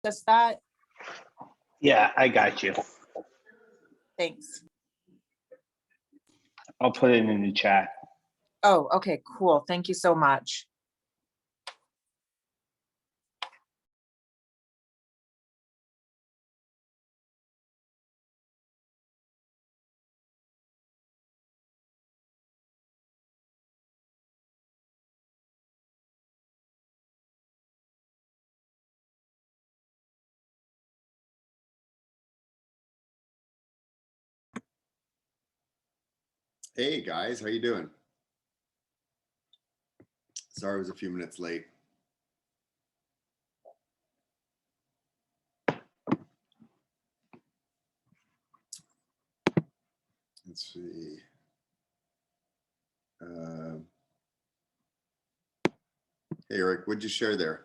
access that? Yeah, I got you. Thanks. I'll put it in the chat. Oh, okay, cool. Thank you so much. Hey guys, how you doing? Sorry I was a few minutes late. Let's see. Hey Eric, what'd you share there?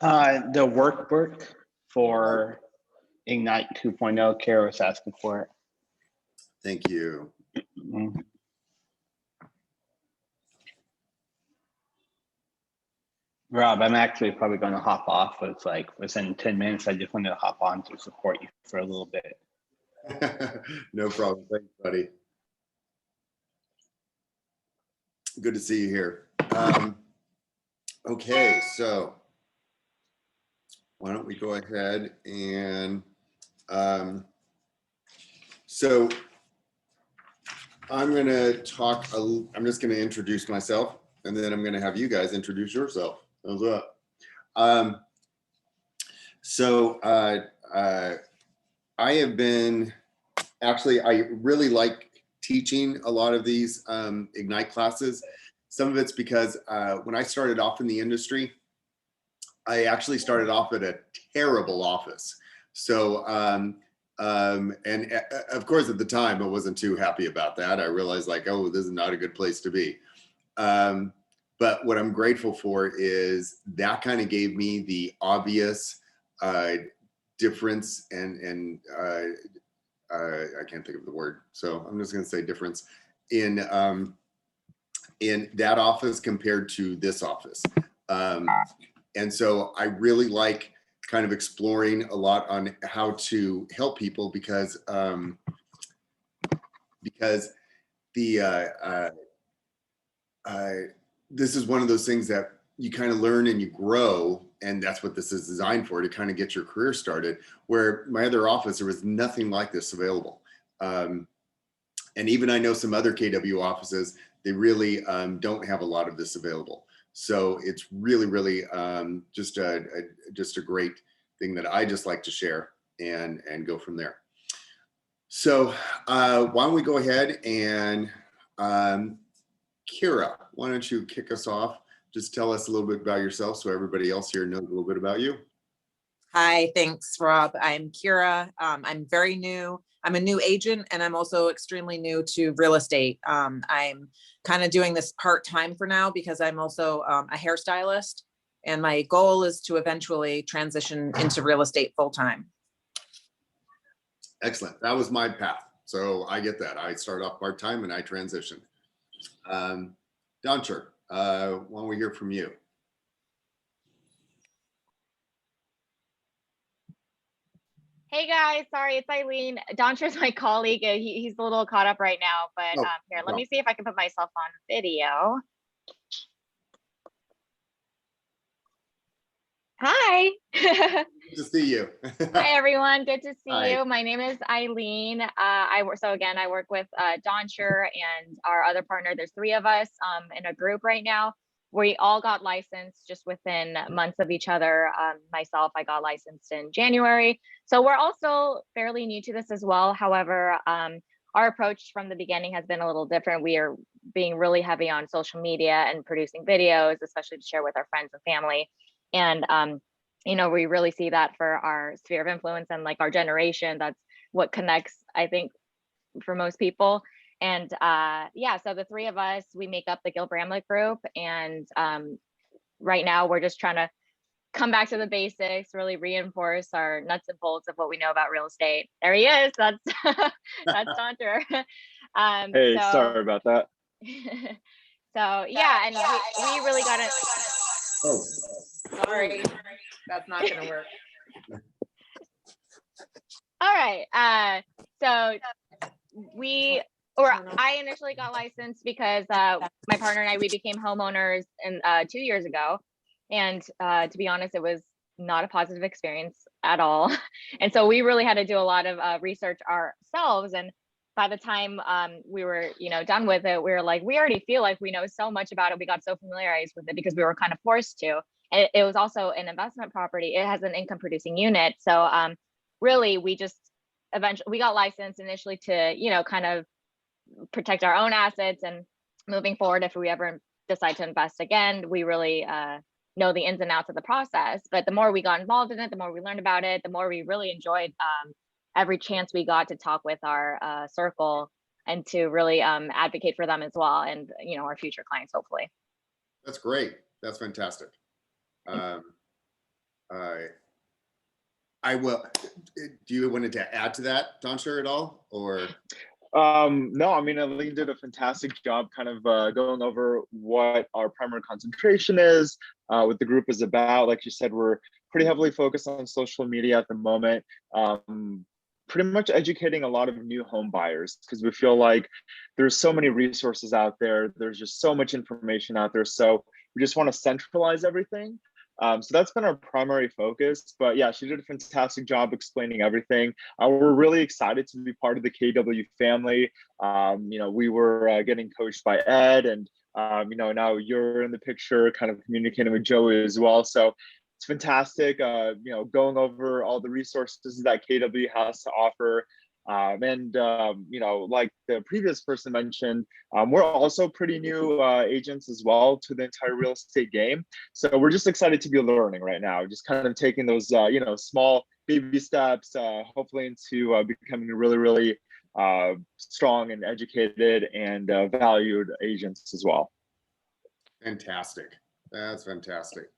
The workbook for Ignite 2.0, Kara was asking for it. Thank you. Mhm. Rob, I'm actually probably going to hop off. It's like within 10 minutes. I just wanted to hop on to support you for a little bit. No problem. Thanks, buddy. Good to see you here. Okay, so why don't we go ahead and so I'm going to talk, I'm just going to introduce myself and then I'm going to have you guys introduce yourself. How's that? I have been, actually, I really like teaching a lot of these Ignite classes. Some of it's because when I started off in the industry, I actually started off at a terrible office. So, and of course at the time I wasn't too happy about that. I realized like, oh, this is not a good place to be. But what I'm grateful for is that kind of gave me the obvious difference and I can't think of the word, so I'm just going to say difference in that office compared to this office. And so I really like kind of exploring a lot on how to help people because this is one of those things that you kind of learn and you grow, and that's what this is designed for, to kind of get your career started, where my other office, there was nothing like this available. And even I know some other KW offices, they really don't have a lot of this available. So it's really, really just a great thing that I just like to share and go from there. So why don't we go ahead and Kira, why don't you kick us off? Just tell us a little bit about yourself so everybody else here knows a little bit about you. Hi, thanks, Rob. I'm Kira. I'm very new. I'm a new agent, and I'm also extremely new to real estate. I'm kind of doing this part-time for now because I'm also a hairstylist, and my goal is to eventually transition into real estate full-time. Excellent. That was my path. So I get that. I started off part-time and I transitioned. Doncher, why don't we hear from you? Hey guys, sorry, it's Eileen. Doncher's my colleague. He's a little caught up right now, but here, let me see if I can put myself on video. Hi. Good to see you. Hi everyone, good to see Hi. you. My name is Eileen. I work with Doncher and our other partner. There's 3 of us in a group right now. We all got licensed just within months of each other. Myself, I got licensed in January. So we're also fairly new to this as well. However, our approach from the beginning has been a little different. We are being really heavy on social media and producing videos, especially to share with our friends and family. And, you know, we really see that for our sphere of influence and like our generation, that's what connects, I think, for most people. And yeah, so the 3 of us, we make up the Gil Bramlett group. And right now we're just trying to come back to the basics, really reinforce our nuts and bolts of what we know about real estate. There he is. That's that's Doncher. Hey, sorry about that. So yeah, and we really got it. Oh, Sorry, that's not gonna work. All right. So I initially got licensed because my partner and I, we became homeowners 2 years ago. And to be honest, it was not a positive experience at all. And so we really had to do a lot of research ourselves. And by the time we were, done with it, we were like, we already feel like we know so much about it. We got so familiarized with it because we were kind of forced to. And it was also an investment property. It has an income producing unit. So really, we just eventually, we got licensed initially to, kind of protect our own assets, and moving forward, if we ever decide to invest again, we really know the ins and outs of the process. But the more we got involved in it, the more we learned about it, the more we really enjoyed every chance we got to talk with our circle and to really advocate for them as well, and our future clients, hopefully. That's great. That's fantastic. I will. Do you wanted to add to that, Donsher, at all, or? No, I mean, Aline did a fantastic job kind of going over what our primary concentration is, what the group is about. Like you said, we're pretty heavily focused on social media at the moment, pretty much educating a lot of new home buyers, because we feel like there's so many resources out there. There's just so much information out there. So we just want to centralize everything. So that's been our primary focus. But yeah, she did a fantastic job explaining everything. We're really excited to be part of the KW family. We were getting coached by Ed, and now you're in the picture, kind of communicating with Joey as well. So it's fantastic, going over all the resources that KW has to offer. Like the previous person mentioned, we're also pretty new agents as well to the entire real estate game. So we're just excited to be learning right now, just kind of taking those, small baby steps, hopefully into becoming really, really strong and educated and valued agents as well. Fantastic. That's fantastic.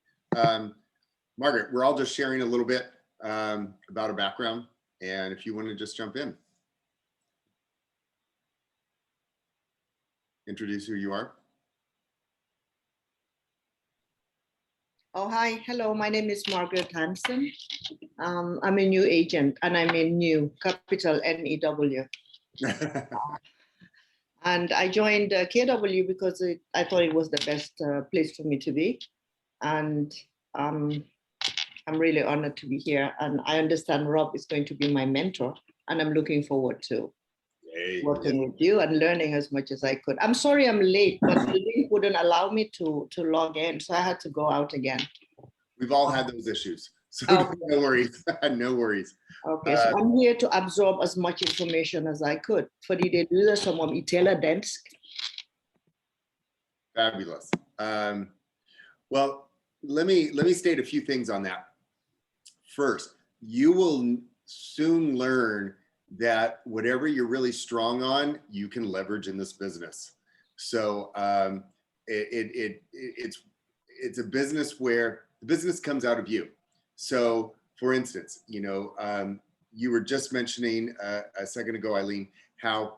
Margaret, we're all just sharing a little bit about our background. And if you want to just jump in, introduce who you are. Oh, hi. Hello, my name is Margaret Hansen. I'm a new agent, and I mean new, capital N-E-W. And I joined KW because I thought it was the best place for me to be. And I'm really honored to be here, and I understand Rob is going to be my mentor, and I'm looking forward to working with you and learning as much as I could. I'm sorry I'm late, but the link wouldn't allow me to log in, so I had to go out again. We've all had those issues, so no worries, no worries. Okay, so I'm here to absorb as much information as I could. Fordi det lyder som om I taler dansk. Fabulous. Well, let me state a few things on that. First, you will soon learn that whatever you're really strong on, you can leverage in this business. So it's a business where the business comes out of you. So for instance, you were just mentioning a second ago, Eileen, how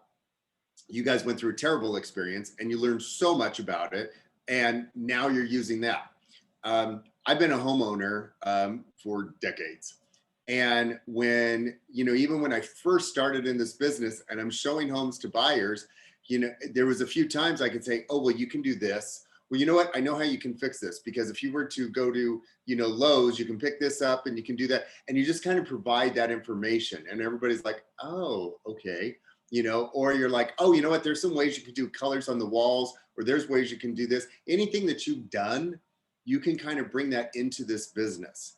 you guys went through a terrible experience and you learned so much about it, and now you're using that. I've been a homeowner for decades. And when, even when I first started in this business and I'm showing homes to buyers, there was a few times I could say, oh, well, you can do this. Well, you know what? I know how you can fix this, because if you were to go to, Lowe's, you can pick this up and you can do that. And you just kind of provide that information, and everybody's like, oh, okay. Or you're like, oh, you know what? There's some ways you can do colors on the walls, or there's ways you can do this. Anything that you've done, you can kind of bring that into this business.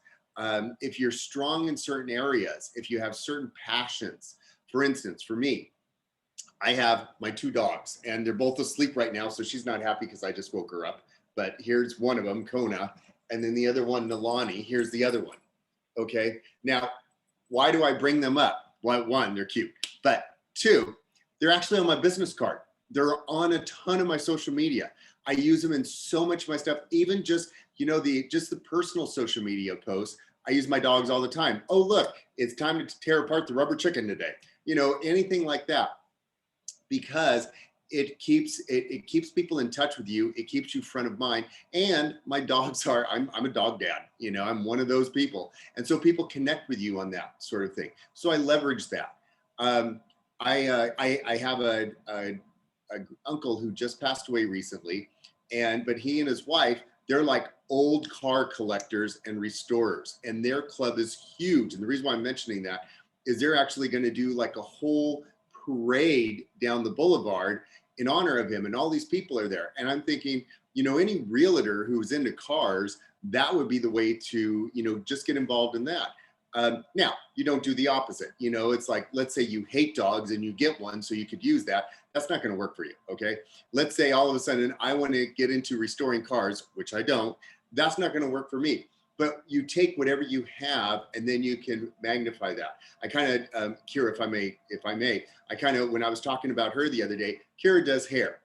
If you're strong in certain areas, if you have certain passions, for instance, for me, I have my 2 dogs and they're both asleep right now. So she's not happy because I just woke her up, but here's one of them, Kona, and then the other one, Nalani, here's the other one. Okay. Now, why do I bring them up? Well, 1, they're cute, but 2, they're actually on my business card. They're on a ton of my social media. I use them in so much of my stuff, even just, the personal social media posts. I use my dogs all the time. Oh, look, it's time to tear apart the rubber chicken today. Anything like that. Because it keeps people in touch with you. It keeps you front of mind. And my dogs are, I'm a dog dad, you know, I'm one of those people. And so people connect with you on that sort of thing. So I leverage that. I have a uncle who just passed away recently, but he and his wife, they're like old car collectors and restorers, and their club is huge. And the reason why I'm mentioning that is they're actually going to do like a whole parade down the boulevard in honor of him, and all these people are there. And I'm thinking, you know, any realtor who's into cars, that would be the way to, you know, just get involved in that. Now, you don't do the opposite. You know, it's like, let's say you hate dogs and you get one so you could use that. That's not going to work for you, okay? Let's say all of a sudden I want to get into restoring cars, which I don't. That's not going to work for me. But you take whatever you have and then you can magnify that. I kind of, Kira, if I may, I kind of, when I was talking about her the other day, Kira does hair.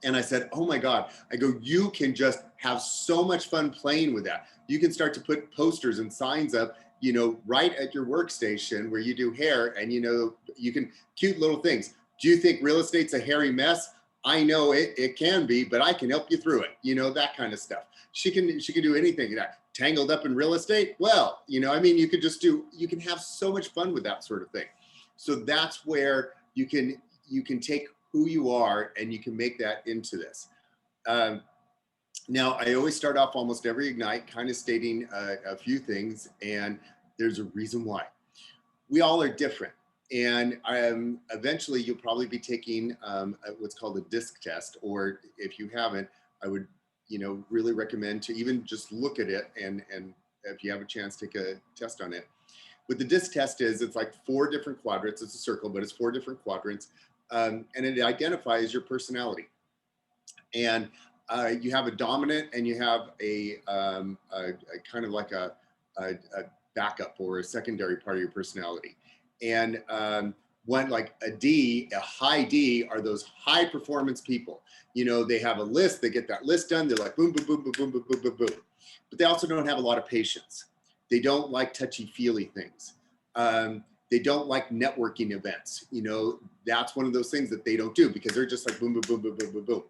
And I said, oh my God, I go, you can just have so much fun playing with that. You can start to put posters and signs up, you know, right at your workstation where you do hair, and, you know, you can, cute little things. Do you think real estate's a hairy mess? I know it can be, but I can help you through it. You know, that kind of stuff. She can do anything. Tangled up in real estate? Well, you know, I mean, you can have so much fun with that sort of thing. So that's where you can take who you are and you can make that into this. Now, I always start off almost every Ignite kind of stating a few things, and there's a reason why. We all are different. And eventually you'll probably be taking what's called a DISC test, or if you haven't, I would, you know, really recommend to even just look at it, and if you have a chance, take a test on it. What the DISC test is, it's like 4 different quadrants. It's a circle, but it's 4 different quadrants, and it identifies your personality. And you have a dominant, and you have a kind of like a backup or a secondary part of your personality. And one, like a high D are those high performance people. You know, they have a list, they get that list done. They're like boom, boom, boom, boom, boom, boom, boom, boom, boom. But they also don't have a lot of patience. They don't like touchy-feely things. They don't like networking events. You know, that's one of those things that they don't do because they're just like boom, boom, boom, boom, boom, boom,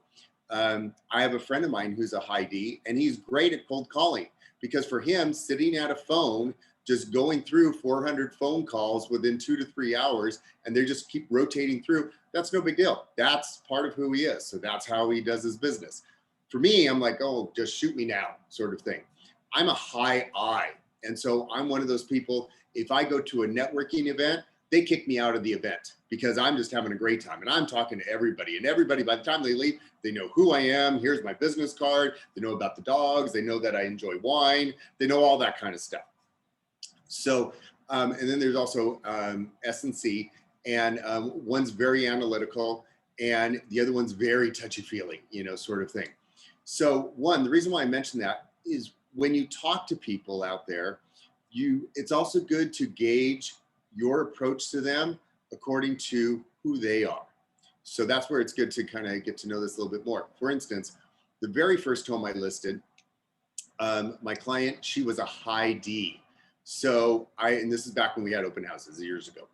boom. I have a friend of mine who's a high D, and he's great at cold calling, because for him, sitting at a phone, just going through 400 phone calls within 2 to 3 hours, and they just keep rotating through, that's no big deal. That's part of who he is. So that's how he does his business. For me, I'm like, oh, just shoot me now sort of thing. I'm a high I. And so I'm one of those people, if I go to a networking event, they kick me out of the event because I'm just having a great time and I'm talking to everybody, and everybody, by the time they leave, they know who I am. Here's my business card. They know about the dogs. They know that I enjoy wine. They know all that kind of stuff. So, and then there's also S and C, and one's very analytical and the other one's very touchy-feely, you know, sort of thing. So the reason why I mention that is when you talk to people out there, it's also good to gauge your approach to them according to who they are. So that's where it's good to kind of get to know this a little bit more. For instance, the very first home I listed, my client, she was a high D. So and this is back when we had open houses years ago.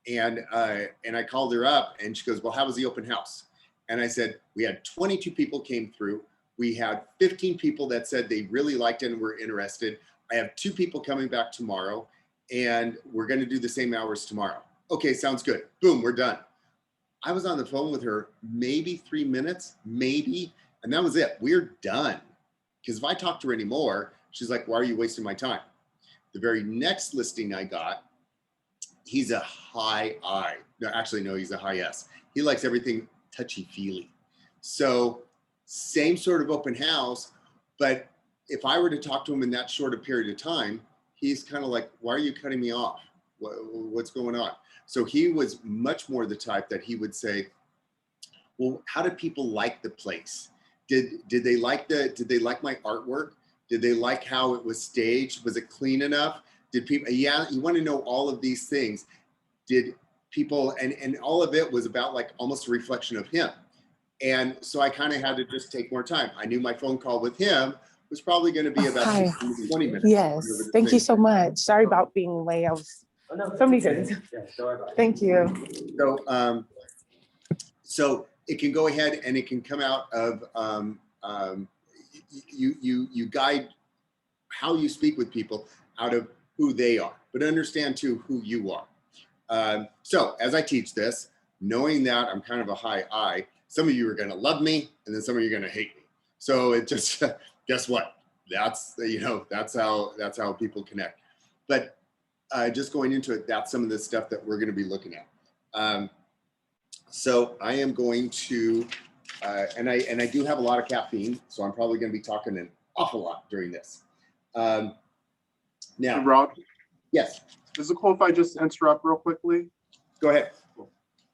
And I called her up and she goes, well, how was the open house? And I said, we had 22 people came through. We had 15 people that said they really liked it and were interested. I have 2 people coming back tomorrow, and we're going to do the same hours tomorrow. Okay, sounds good. Boom, we're done. I was on the phone with her maybe 3 minutes, maybe, and that was it. We're done. Because if I talk to her anymore, she's like, why are you wasting my time? The very next listing I got, he's a high I. No, actually, no, he's a high S. He likes everything touchy-feely. So same sort of open house, but if I were to talk to him in that short a period of time, he's kind of like, why are you cutting me off? What's going on? So he was much more the type that he would say, well, how do people like the place? Did they like my artwork? Did they like how it was staged? Was it clean enough? Did people, yeah, you want to know all of these things. Did people, and all of it was about like almost a reflection of him. And so I kind of had to just take more time. I knew my phone call with him was probably going to be about 20 minutes. Yes, thank you so much. Sorry about being late. I was so many things. Thank you. So it can go ahead and it can come out of you guide how you speak with people out of who they are, but understand too who you are. So as I teach this, knowing that I'm kind of a high I, some of you are going to love me and then some of you are going to hate me. So it just, guess what? That's, that's how people connect. But just going into it, that's some of the stuff that we're going to be looking at. So I am going to, and I do have a lot of caffeine, so I'm probably going to be talking an awful lot during this. Now, Hey, Rob, yes, is it cool if I just interrupt real quickly? go ahead.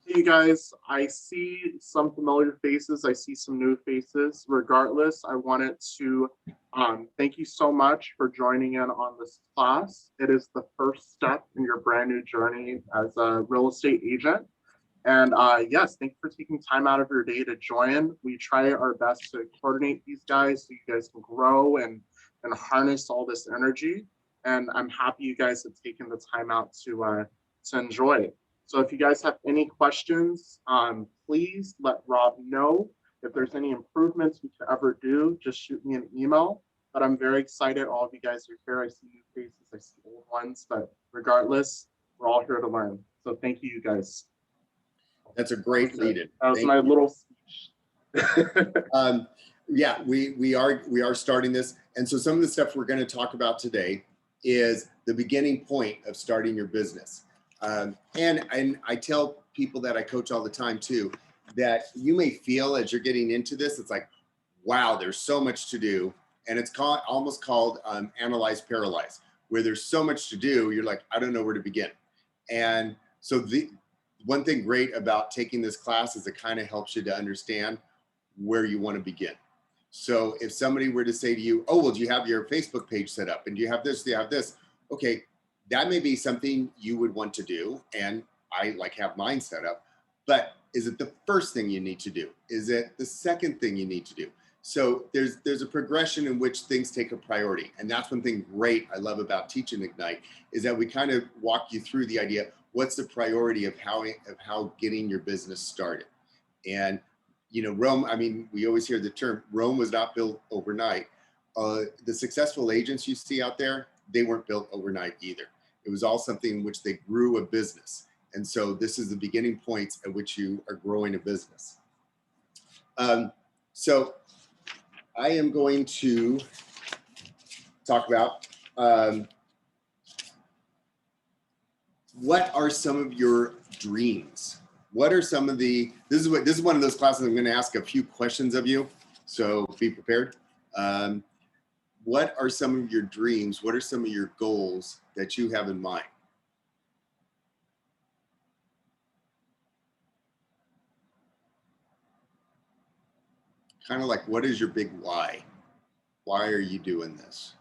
Hey, you guys, I see some familiar faces. I see some new faces. Regardless, I wanted to thank you so much for joining in on this class. It is the first step in your brand new journey as a real estate agent. And yes, thank you for taking time out of your day to join. We try our best to coordinate these guys so you guys can grow and harness all this energy. And I'm happy you guys have taken the time out to enjoy it. So if you guys have any questions, please let Rob know. If there's any improvements we could ever do, just shoot me an email. But I'm very excited. All of you guys are here. I see new faces, I see old ones, but regardless, we're all here to learn. So thank you, you guys. That's a great lead-in. That was my little speech. Yeah, we are starting this. And so some of the stuff we're going to talk about today is the beginning point of starting your business. And I tell people that I coach all the time too, that you may feel as you're getting into this, it's like, wow, there's so much to do. And it's almost called analyze, paralyze, where there's so much to do. You're like, I don't know where to begin. And so the one thing great about taking this class is it kind of helps you to understand where you want to begin. So if somebody were to say to you, oh, well, do you have your Facebook page set up? And do you have this? Do you have this? Okay, that may be something you would want to do. And I have mine set up. But is it the first thing you need to do? Is it the second thing you need to do? So there's a progression in which things take a priority. And that's one thing great I love about Teach and Ignite is that we kind of walk you through the idea, what's the priority of how getting your business started? And Rome, I mean, we always hear the term, Rome was not built overnight. The successful agents you see out there, they weren't built overnight either. It was all something in which they grew a business. And so this is the beginning points at which you are growing a business. So I am going to talk about what are some of your dreams? What are some of the, this is one of those classes I'm going to ask a few questions of you, so be prepared. What are some of your dreams? What are some of your goals that you have in mind? Kind of like, what is your big why? Why are you doing this?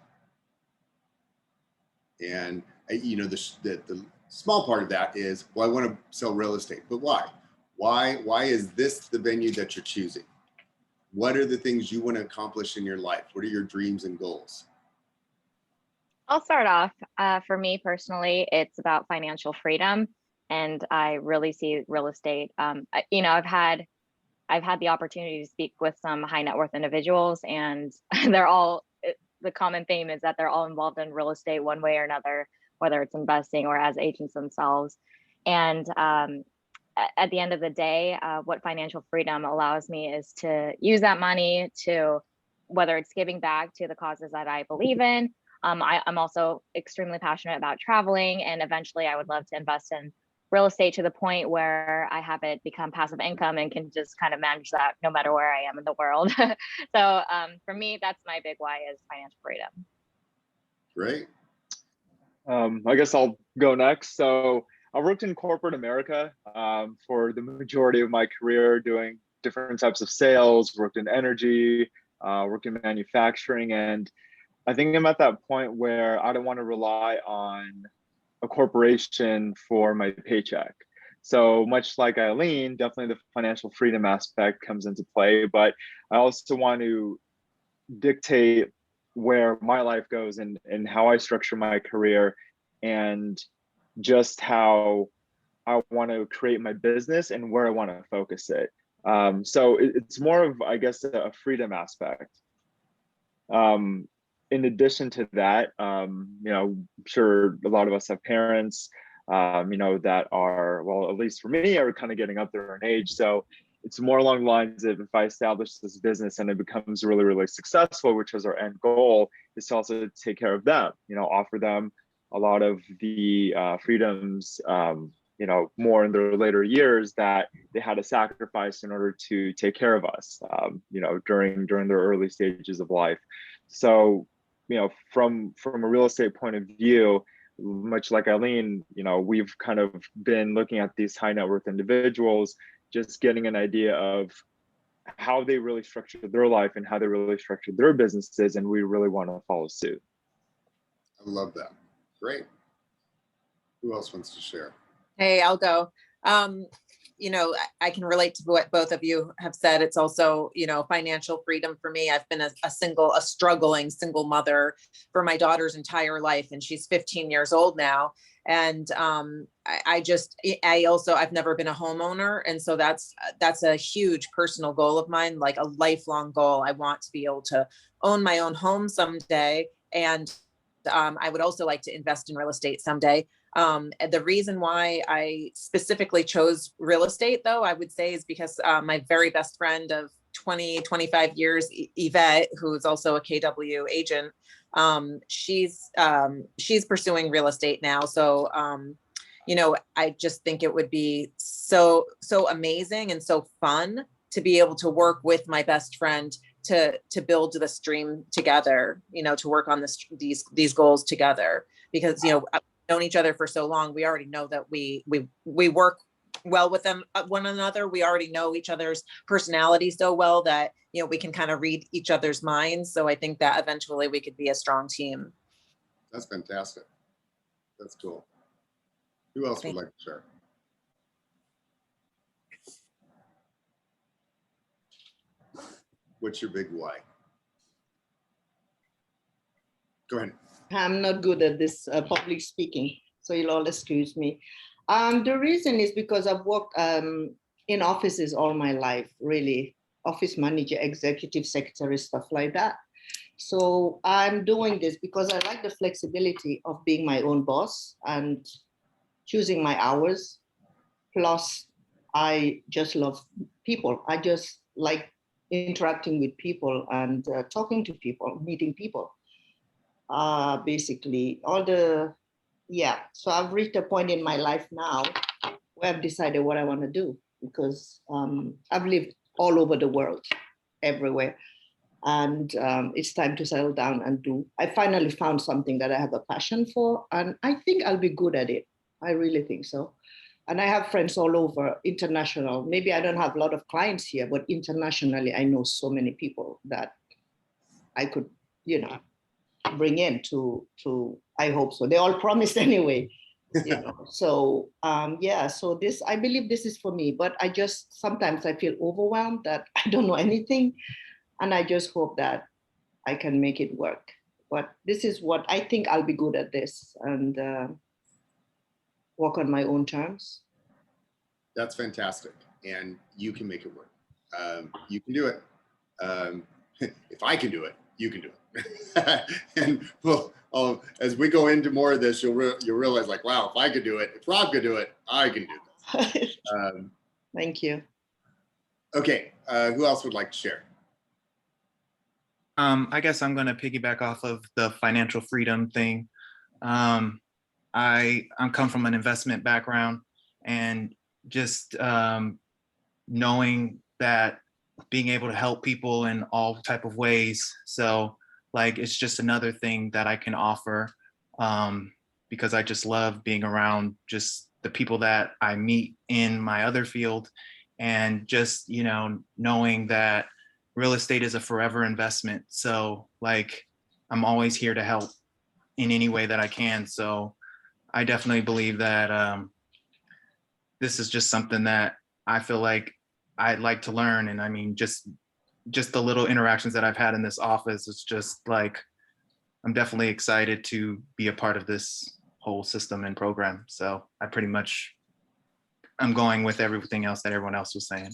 And the small part of that is, well, I want to sell real estate, but why? Why is this the venue that you're choosing? What are the things you want to accomplish in your life? What are your dreams and goals? I'll start off. For me personally, it's about financial freedom, and I really see real estate. I've had the opportunity to speak with some high net worth individuals, and the common theme is that they're all involved in real estate one way or another, whether it's investing or as agents themselves. And at the end of the day, what financial freedom allows me is to use that money to, whether it's giving back to the causes that I believe in. I'm also extremely passionate about traveling, and eventually I would love to invest in real estate to the point where I have it become passive income and can just kind of manage that no matter where I am in the world. So for me, that's my big why, is financial freedom. Great. I guess I'll go next. So I worked in corporate America for the majority of my career, doing different types of sales, worked in energy, worked in manufacturing. And I think I'm at that point where I don't want to rely on a corporation for my paycheck. So much like Eileen, definitely the financial freedom aspect comes into play, but I also want to dictate where my life goes and how I structure my career, and just how I want to create my business and where I want to focus it. So it's more of, I guess, a freedom aspect. In addition to that, you know, I'm sure a lot of us have parents, you know, that are, well, at least for me, are kind of getting up there in age. So it's more along the lines of, if I establish this business and it becomes really, really successful, which is our end goal, is to also take care of them, you know, offer them a lot of the freedoms, you know, more in their later years that they had to sacrifice in order to take care of us, you know, during their early stages of life. So, you know, from a real estate point of view, much like Eileen, you know, we've kind of been looking at these high net worth individuals, just getting an idea of how they really structured their life and how they really structured their businesses, and we really want to follow suit. I love that. Great. Who else wants to share? Hey, I'll go. You know, I can relate to what both of you have said. It's also, you know, financial freedom for me. I've been a struggling single mother for my daughter's entire life, and she's 15 years old now. And I've never been a homeowner. And so that's a huge personal goal of mine, like a lifelong goal. I want to be able to own my own home someday. And I would also like to invest in real estate someday. The reason why I specifically chose real estate, though, I would say, is because my very best friend of 25 years, Yvette, who is also a KW agent, she's pursuing real estate now. So, you know, I just think it would be so amazing and so fun to be able to work with my best friend to build this dream together, you know, to work on these goals together, because, you know, I've known each other for so long. We already know that we work well with one another. We already know each other's personalities so well that, you know, we can kind of read each other's minds. So I think that eventually we could be a strong team. That's fantastic. That's cool. Who else would like to share? What's your big why? Go ahead. I'm not good at this public speaking, so you'll all excuse me. The reason is because I've worked in offices all my life, really, office manager, executive secretary, stuff like that. So I'm doing this because I like the flexibility of being my own boss and choosing my hours. Plus, I just love people. I just like interacting with people and talking to people, meeting people. Basically, so I've reached a point in my life now where I've decided what I want to do, because I've lived all over the world, everywhere. And it's time to settle down and I finally found something that I have a passion for, and I think I'll be good at it. I really think so. And I have friends all over, international. Maybe I don't have a lot of clients here, but internationally, I know so many people that I could, you know, bring in to I hope so. They all promised anyway. You know. So so I believe this is for me, but sometimes I feel overwhelmed that I don't know anything, and I just hope that I can make it work. But this is what I think I'll be good at this, and work on my own terms. That's fantastic, and you can make it work. You can do it. If I can do it, you can do it. And well, as we go into more of this, you'll realize, like, wow, if I could do it, if Rob could do it, I can do this. Thank you. Okay, who else would like to share? I guess I'm going to piggyback off of the financial freedom thing. I come from an investment background, and just knowing that being able to help people in all type of ways. So like, it's just another thing that I can offer, because I just love being around just the people that I meet in my other field, and just, you know, knowing that real estate is a forever investment. So like, I'm always here to help in any way that I can. So I definitely believe that this is just something that I feel like I'd like to learn. And I mean, just the little interactions that I've had in this office, it's just like, I'm definitely excited to be a part of this whole system and program. So I'm going with everything else that everyone else was saying.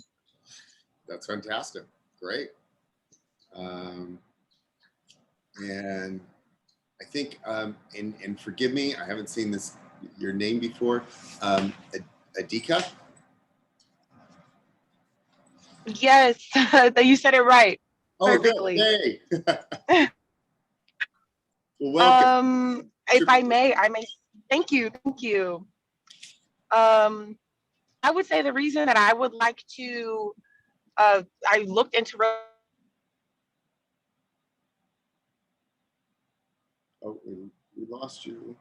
That's fantastic. Great. And I think, and forgive me, I haven't seen your name before. Adika? Yes, you said it right. Oh, good. Perfectly. Yay. Well, welcome. If I may, thank you. I would say the reason that I would like to, I looked into Oh, we lost you.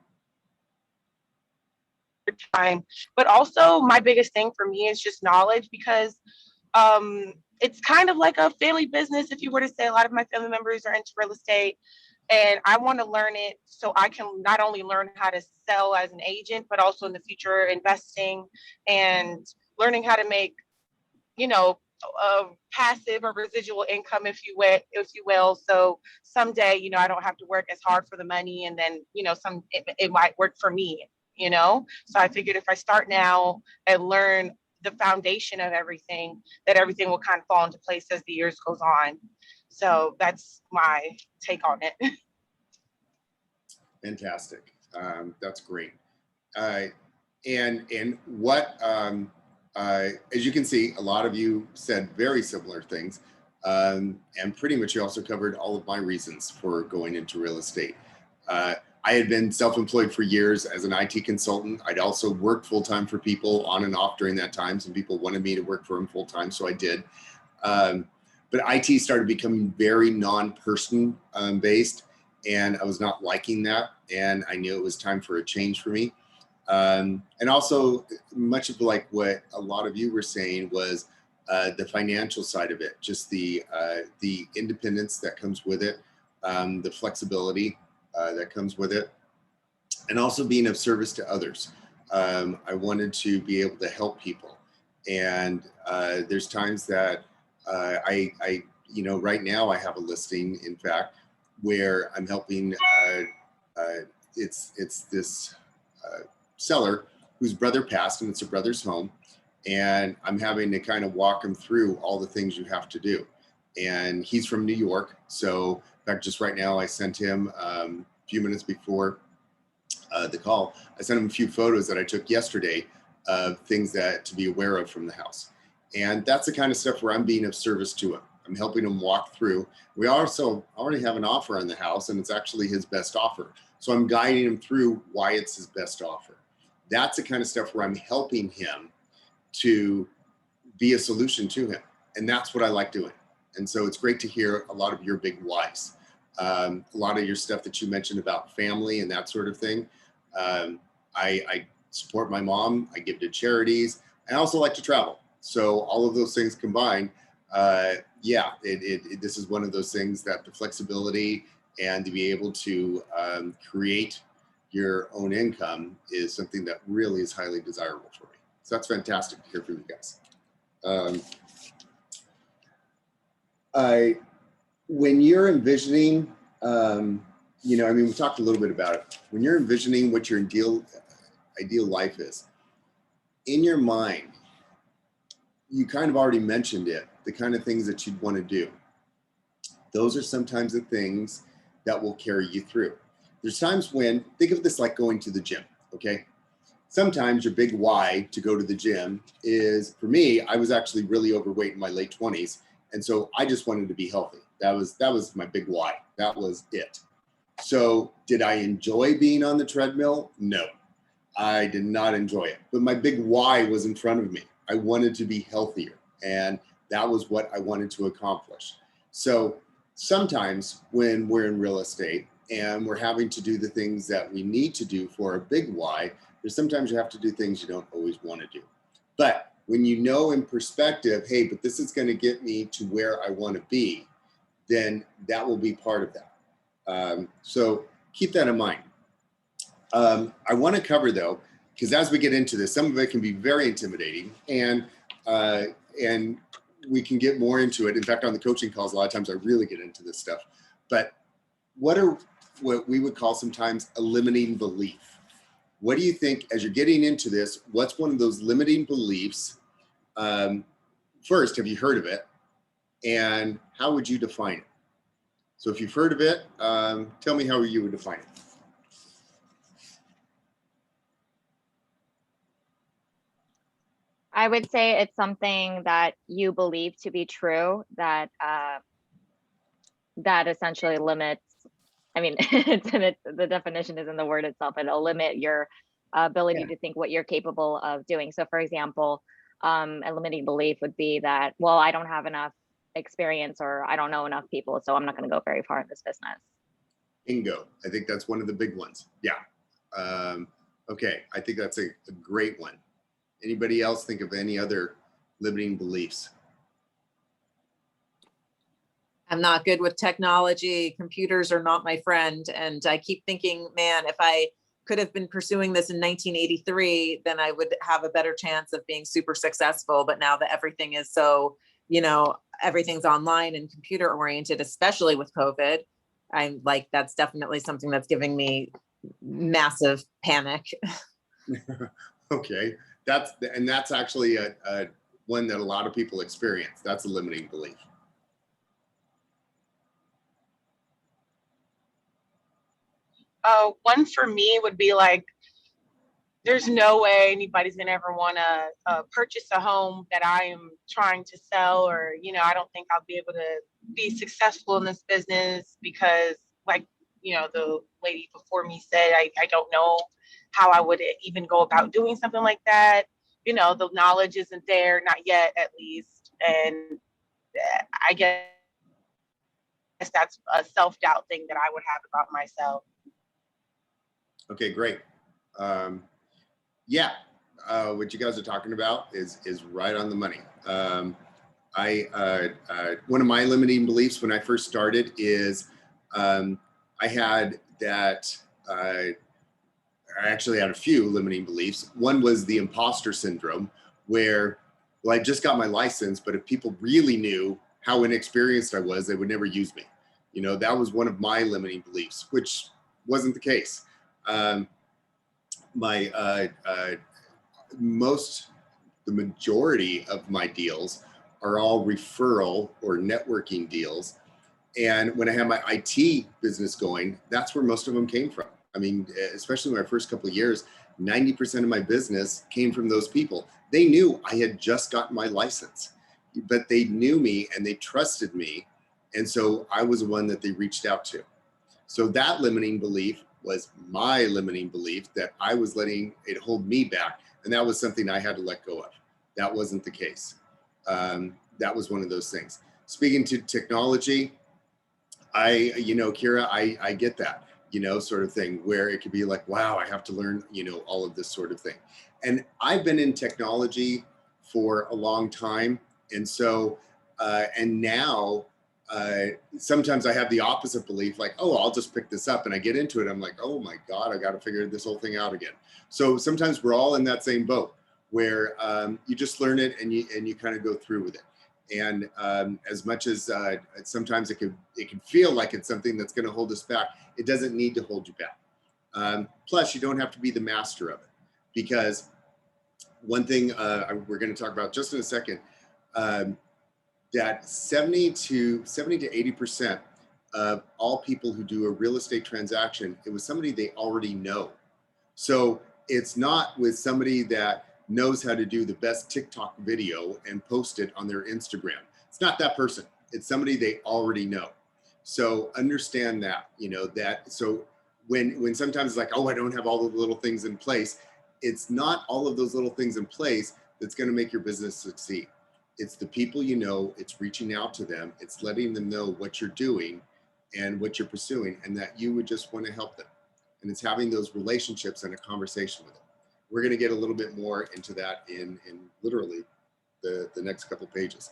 time, but also my biggest thing for me is just knowledge, because it's kind of like a family business. If you were to say, a lot of my family members are into real estate, and I want to learn it so I can not only learn how to sell as an agent, but also in the future investing and learning how to make, you know, a passive or residual income, if you will. So someday, you know, I don't have to work as hard for the money, and then, you know, it might work for me, you know. So I figured if I start now and learn the foundation of everything, that everything will kind of fall into place as the years goes on. So that's my take on it. Fantastic. That's great. And what, as you can see, a lot of you said very similar things. And pretty much you also covered all of my reasons for going into real estate. I had been self-employed for years as an IT consultant. I'd also worked full-time for people on and off during that time. Some people wanted me to work for them full-time, so I did. But IT started becoming very non-person based, and I was not liking that. And I knew it was time for a change for me. And also much of like what a lot of you were saying was the financial side of it, just the independence that comes with it, the flexibility that comes with it, and also being of service to others. I wanted to be able to help people. And there's times that you know, right now I have a listing, in fact, where I'm helping, it's this seller whose brother passed, and it's a brother's home. And I'm having to kind of walk him through all the things you have to do. And he's from New York. So in fact, just right now, I sent him a few minutes before the call, I sent him a few photos that I took yesterday of things that to be aware of from the house. And that's the kind of stuff where I'm being of service to him. I'm helping him walk through. We also already have an offer on the house, and it's actually his best offer. So I'm guiding him through why it's his best offer. That's the kind of stuff where I'm helping him to be a solution to him. And that's what I like doing. And so it's great to hear a lot of your big whys. A lot of your stuff that you mentioned about family and that sort of thing. I support my mom. I give to charities. I also like to travel. So all of those things combined, yeah, this is one of those things that the flexibility and to be able to create your own income is something that really is highly desirable for me. So that's fantastic to hear from you guys. When you're envisioning, you know, I mean, we talked a little bit about it. When you're envisioning what your ideal life is, in your mind, you kind of already mentioned it, the kind of things that you'd want to do. Those are sometimes the things that will carry you through. There's times when, think of this like going to the gym, okay? Sometimes your big why to go to the gym is, for me, I was actually really overweight in my late 20s. And so I just wanted to be healthy. That was my big why. That was it. So did I enjoy being on the treadmill? No, I did not enjoy it. But my big why was in front of me. I wanted to be healthier. And that was what I wanted to accomplish. So sometimes when we're in real estate and we're having to do the things that we need to do for a big why, there's sometimes you have to do things you don't always want to do. But when you know in perspective, hey, but this is going to get me to where I want to be, then that will be part of that. So keep that in mind. I want to cover though, because as we get into this, some of it can be very intimidating, and we can get more into it. In fact, on the coaching calls, a lot of times I really get into this stuff. But what are what we would call sometimes a limiting belief? What do you think, as you're getting into this, what's one of those limiting beliefs? First, have you heard of it? and how would you define it? So if you've heard of it, tell me how you would define it. I would say it's something that you believe to be true that that essentially limits. I mean, the definition is in the word itself. It'll limit your ability to think what you're capable of doing. So, for example, a limiting belief would be that, well, I don't have enough experience or I don't know enough people, so I'm not going to go very far in this business. Bingo. I think that's one of the big ones. Yeah. Okay. I think that's a great one. Anybody else think of any other limiting beliefs? I'm not good with technology. Computers are not my friend. And I keep thinking, man, if I could have been pursuing this in 1983, then I would have a better chance of being super successful. But now that everything is so, everything's online and computer oriented, especially with COVID, I'm like, that's definitely something that's giving me massive panic. Okay. That's actually a one that a lot of people experience. That's a limiting belief. One for me would be like, there's no way anybody's gonna ever want to purchase a home that I am trying to sell, or I don't think I'll be able to be successful in this business because, like the lady before me said, I don't know how I would even go about doing something like that. The knowledge isn't there, not yet at least, and I guess that's a self-doubt thing that I would have about myself. Okay, great. Yeah, what you guys are talking about is right on the money. One of my limiting beliefs when I first started is I had that. I actually had a few limiting beliefs. One was the imposter syndrome, where, well, I just got my license, but if people really knew how inexperienced I was, they would never use me. That was one of my limiting beliefs, which wasn't the case. The majority of my deals are all referral or networking deals. And when I had my IT business going, that's where most of them came from. I mean, especially my first couple of years, 90% of my business came from those people. They knew I had just gotten my license, but they knew me and they trusted me. And so I was the one that they reached out to. So that limiting belief was my limiting belief, that I was letting it hold me back. And that was something I had to let go of. That wasn't the case. That was one of those things. Speaking to technology, Kira, I get that, sort of thing, where it could be like, wow, I have to learn, all of this sort of thing. And I've been in technology for a long time. And so, and now, sometimes I have the opposite belief, like, oh, I'll just pick this up, and I get into it. I'm like, oh my God, I got to figure this whole thing out again. So sometimes we're all in that same boat where you just learn it and you kind of go through with it. And as much as sometimes it can feel like it's something that's going to hold us back, it doesn't need to hold you back. Plus, you don't have to be the master of it, because one thing we're going to talk about just in a second, that 70 to 80% of all people who do a real estate transaction, it was somebody they already know. So it's not with somebody that knows how to do the best TikTok video and post it on their Instagram. It's not that person. It's somebody they already know. So understand that, so when sometimes it's like, oh, I don't have all the little things in place, it's not all of those little things in place that's going to make your business succeed. It's the people it's reaching out to them, it's letting them know what you're doing and what you're pursuing, and that you would just want to help them. And it's having those relationships and a conversation with them. We're going to get a little bit more into that in literally the next couple pages.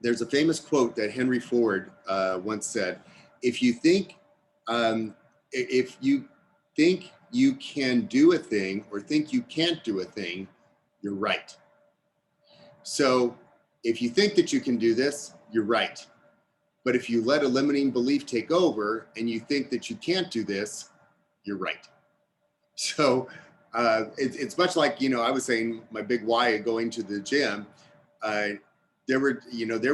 There's a famous quote that Henry Ford once said, if you think you can do a thing or think you can't do a thing, you're right. So if you think that you can do this, you're right. But if you let a limiting belief take over and you think that you can't do this, you're right. So it's much like, I was saying my big why of going to the gym. there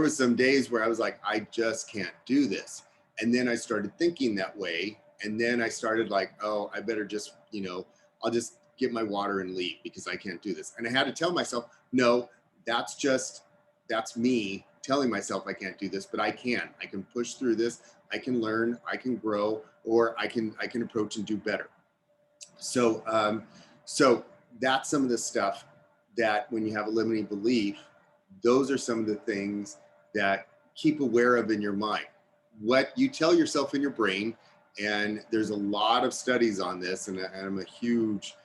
was some days where I was like, I just can't do this. And then I started thinking that way. And then I started like, oh, I better just, I'll just get my water and leave because I can't do this. And I had to tell myself, no, that's me telling myself I can't do this, but I can push through this. I can learn, I can grow, or I can approach and do better. So, so that's some of the stuff that when you have a limiting belief, those are some of the things that keep aware of in your mind. What you tell yourself in your brain, and there's a lot of studies on this, and I'm a huge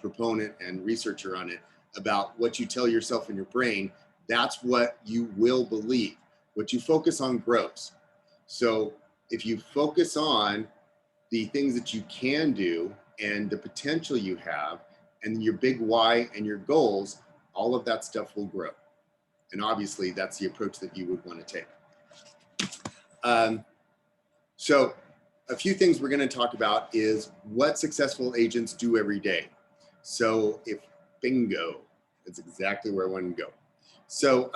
proponent and researcher on it, about what you tell yourself in your brain, that's what you will believe. What you focus on grows. So if you focus on the things that you can do and the potential you have and your big why and your goals, all of that stuff will grow. And obviously that's the approach that you would want to take. So a few things we're going to talk about is what successful agents do every day. So if bingo, that's exactly where I want to go. So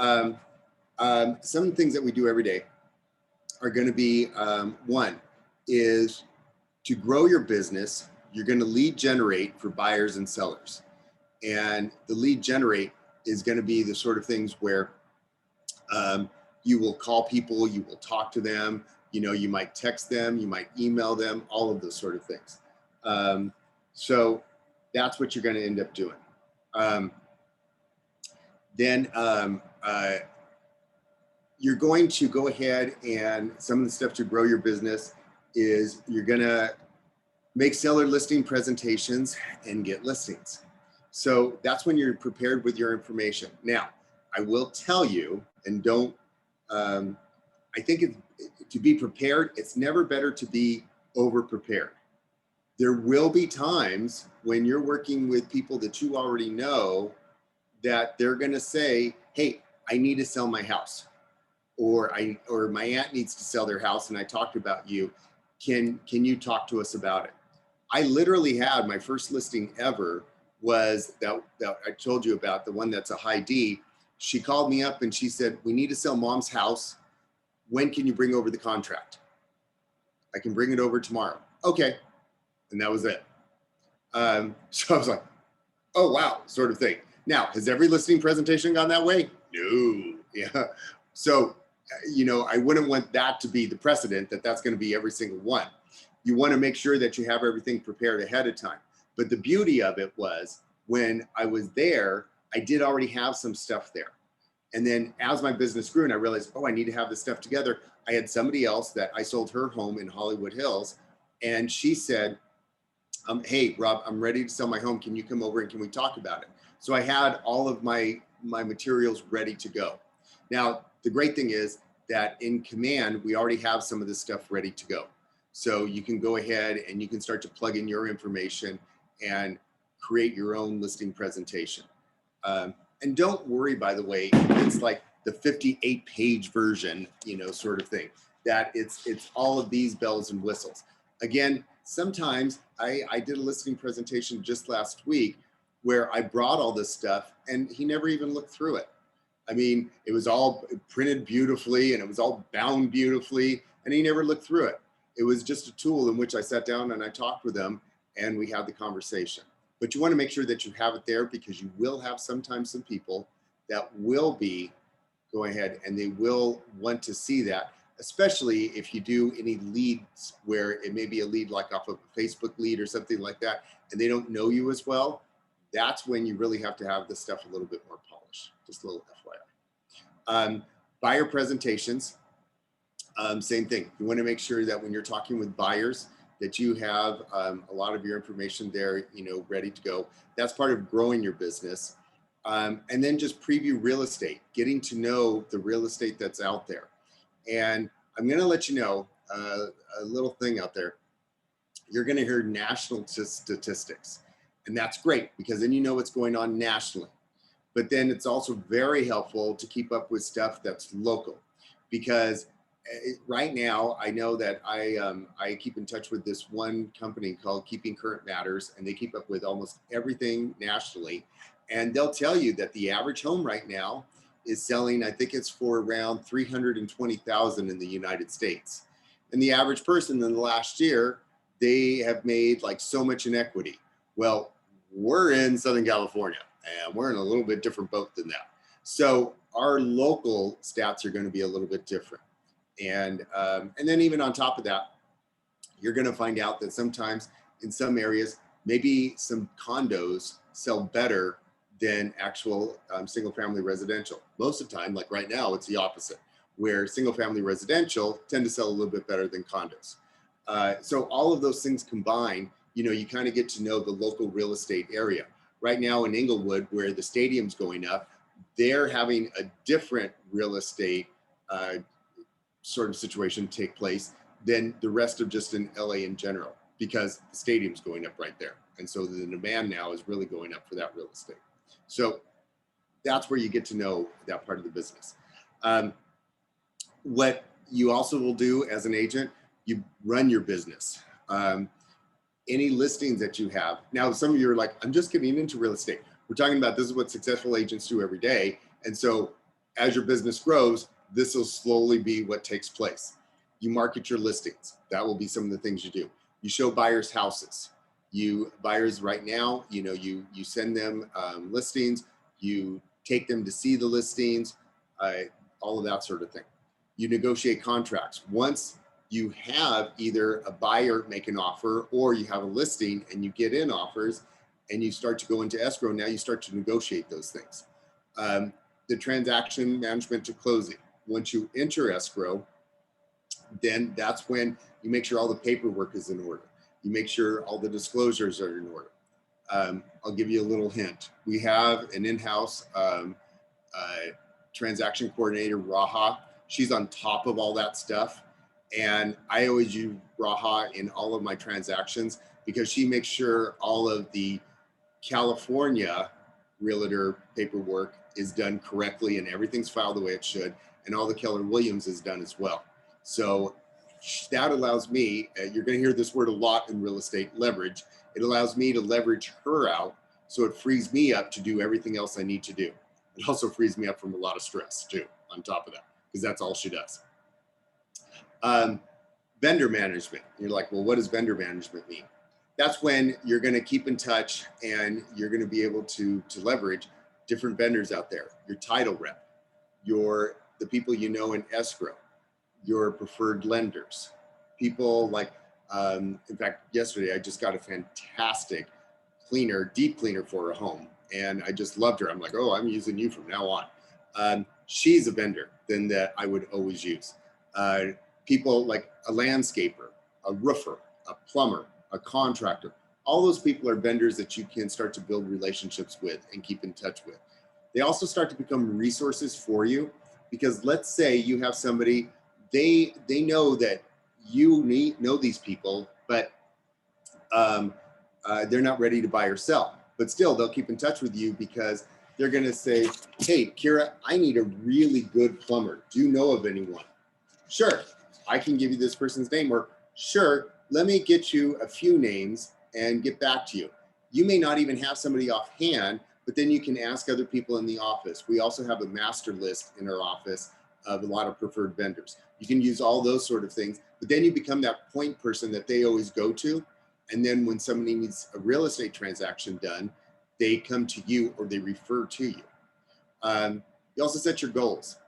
some of the things that we do every day are going to be, one is to grow your business. You're going to lead generate for buyers and sellers. And the lead generate is going to be the sort of things where you will call people, you will talk to them, you might text them, you might email them, all of those sort of things. So that's what you're going to end up doing. Then you're going to go ahead, and some of the stuff to grow your business is you're going to make seller listing presentations and get listings. So that's when you're prepared with your information. Now, I will tell you, and don't, I think to be prepared, it's never better to be over prepared. There will be times when you're working with people that you already know that they're going to say, hey, I need to sell my house, or my aunt needs to sell their house and I talked about you. Can you talk to us about it? I literally had my first listing ever was that I told you about, the one that's a high D. She called me up and she said, we need to sell mom's house. When can you bring over the contract? I can bring it over tomorrow. Okay. And that was it. So I was like, oh, wow, sort of thing. Now, has every listing presentation gone that way? No. Yeah. So, I wouldn't want that to be the precedent that that's going to be every single one. You want to make sure that you have everything prepared ahead of time. But the beauty of it was when I was there, I did already have some stuff there. And then as my business grew and I realized, oh, I need to have this stuff together, I had somebody else that I sold her home in Hollywood Hills. And she said, hey, Rob, I'm ready to sell my home. Can you come over and can we talk about it? So I had all of my materials ready to go. Now, the great thing is that in Command, we already have some of this stuff ready to go. So you can go ahead and you can start to plug in your information and create your own listing presentation. And don't worry, by the way, it's like the 58-page version, sort of thing, that it's all of these bells and whistles. Again, sometimes I did a listing presentation just last week where I brought all this stuff and he never even looked through it. I mean, it was all printed beautifully and it was all bound beautifully and he never looked through it. It was just a tool in which I sat down and I talked with them and we had the conversation. But you want to make sure that you have it there because you will have sometimes some people that will be going ahead and they will want to see that, especially if you do any leads where it may be a lead like off of a Facebook lead or something like that, and they don't know you as well. That's when you really have to have this stuff a little bit more polished, just a little FYI. Buyer presentations, same thing. You want to make sure that when you're talking with buyers that you have a lot of your information there, ready to go. That's part of growing your business. And then just preview real estate, getting to know the real estate that's out there. And I'm going to let you know a little thing out there. You're going to hear national statistics. And that's great because then you know what's going on nationally. But then it's also very helpful to keep up with stuff that's local because right now, I know that I keep in touch with this one company called Keeping Current Matters, and they keep up with almost everything nationally. And they'll tell you that the average home right now is selling, I think it's for around 320,000 in the United States. And the average person in the last year, they have made like so much in equity. Well, we're in Southern California and we're in a little bit different boat than that. So our local stats are going to be a little bit different. And then even on top of that, you're going to find out that sometimes in some areas, maybe some condos sell better than actual single family residential. Most of the time, like right now, it's the opposite, where single family residential tend to sell a little bit better than condos. So all of those things combined, you know, you kind of get to know the local real estate area. Right now in Inglewood, where the stadium's going up, they're having a different real estate sort of situation take place than the rest of just in LA in general, because the stadium's going up right there. And so the demand now is really going up for that real estate. So that's where you get to know that part of the business. What you also will do as an agent, you run your business. Any listings that you have. Now, some of you are like, I'm just getting into real estate. We're talking about this is what successful agents do every day. And so as your business grows, this will slowly be what takes place. You market your listings. That will be some of the things you do. You show buyers houses. Buyers right now, you know, you send them listings, you take them to see the listings, all of that sort of thing. You negotiate contracts. Once you have either a buyer make an offer or you have a listing and you get in offers and you start to go into escrow, now you start to negotiate those things. The transaction management to closing. Once you enter escrow, then that's when you make sure all the paperwork is in order. You make sure all the disclosures are in order. I'll give you a little hint. We have an in-house transaction coordinator, Raha. She's on top of all that stuff. And I always use Raha in all of my transactions because she makes sure all of the California realtor paperwork is done correctly and everything's filed the way it should. And all the Keller Williams is done as well. So that allows me, you're going to hear this word a lot in real estate, leverage. It allows me to leverage her out. So it frees me up to do everything else I need to do. It also frees me up from a lot of stress too, on top of that, because that's all she does. Vendor management. You're like, well, what does vendor management mean? That's when you're going to keep in touch and you're going to be able to leverage different vendors out there. Your title rep, the people you know in escrow, your preferred lenders, people like, in fact, yesterday I just got a fantastic cleaner, deep cleaner for a home. And I just loved her. I'm like, oh, I'm using you from now on. She's a vendor then that I would always use. People like a landscaper, a roofer, a plumber, a contractor. All those people are vendors that you can start to build relationships with and keep in touch with. They also start to become resources for you because let's say you have somebody, they know that you know these people, but they're not ready to buy or sell. But still, they'll keep in touch with you because they're going to say, hey, Kira, I need a really good plumber. Do you know of anyone? Sure, I can give you this person's name. Or sure, let me get you a few names and get back to you. You may not even have somebody offhand, but then you can ask other people in the office. We also have a master list in our office of a lot of preferred vendors. You can use all those sort of things, but then you become that point person that they always go to. And then when somebody needs a real estate transaction done, they come to you or they refer to you. You also set your goals.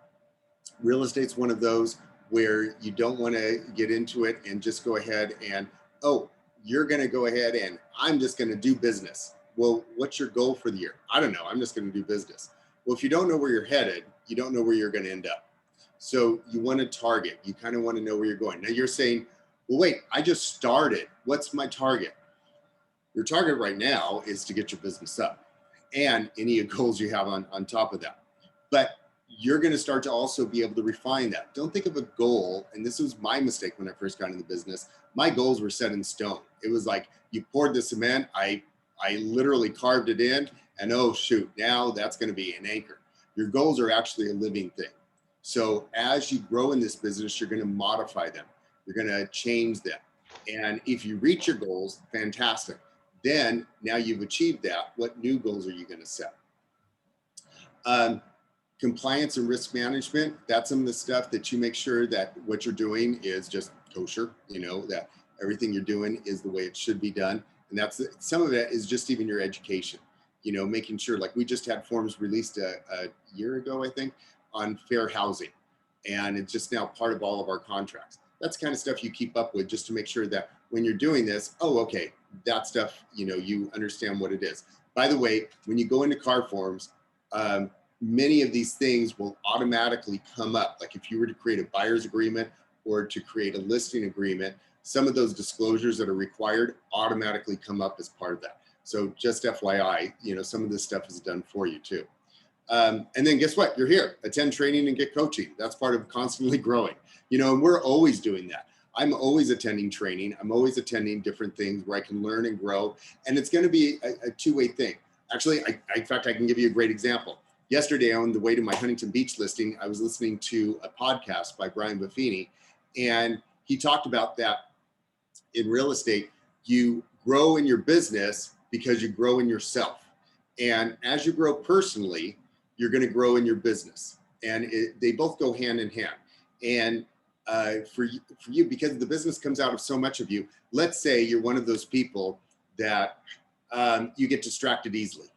Real estate's one of those where you don't want to get into it and just go ahead and, oh, you're going to go ahead and I'm just going to do business. Well, what's your goal for the year? I don't know. I'm just going to do business. Well, if you don't know where you're headed, you don't know where you're going to end up. So you want to target. You kind of want to know where you're going. Now you're saying, well, wait, I just started. What's my target? Your target right now is to get your business up and any goals you have on top of that. But you're going to start to also be able to refine that. Don't think of a goal. And this was my mistake when I first got into business. My goals were set in stone. It was like you poured the cement. I literally carved it in and oh, shoot, now that's going to be an anchor. Your goals are actually a living thing. So as you grow in this business, you're going to modify them. You're going to change them. And if you reach your goals, fantastic. Then now you've achieved that. What new goals are you going to set? Compliance and risk management, that's some of the stuff that you make sure that what you're doing is just kosher, that everything you're doing is the way it should be done. And that's some of it is just even your education, making sure, like we just had forms released a year ago, I think, on fair housing. And it's just now part of all of our contracts. That's kind of stuff you keep up with just to make sure that when you're doing this, oh, okay, that stuff, you understand what it is. By the way, when you go into car forms, many of these things will automatically come up. Like if you were to create a buyer's agreement or to create a listing agreement, some of those disclosures that are required automatically come up as part of that. So just FYI, some of this stuff is done for you too. And then guess what? You're here, attend training and get coaching. That's part of constantly growing, and we're always doing that. I'm always attending training. I'm always attending different things where I can learn and grow. And it's going to be a two-way thing. Actually, in fact, I can give you a great example. Yesterday on the way to my Huntington Beach listing, I was listening to a podcast by Brian Buffini, and he talked about that in real estate, you grow in your business because you grow in yourself. And as you grow personally, you're going to grow in your business. And they both go hand in hand. And for you, because the business comes out of so much of you, let's say you're one of those people that you get distracted easily,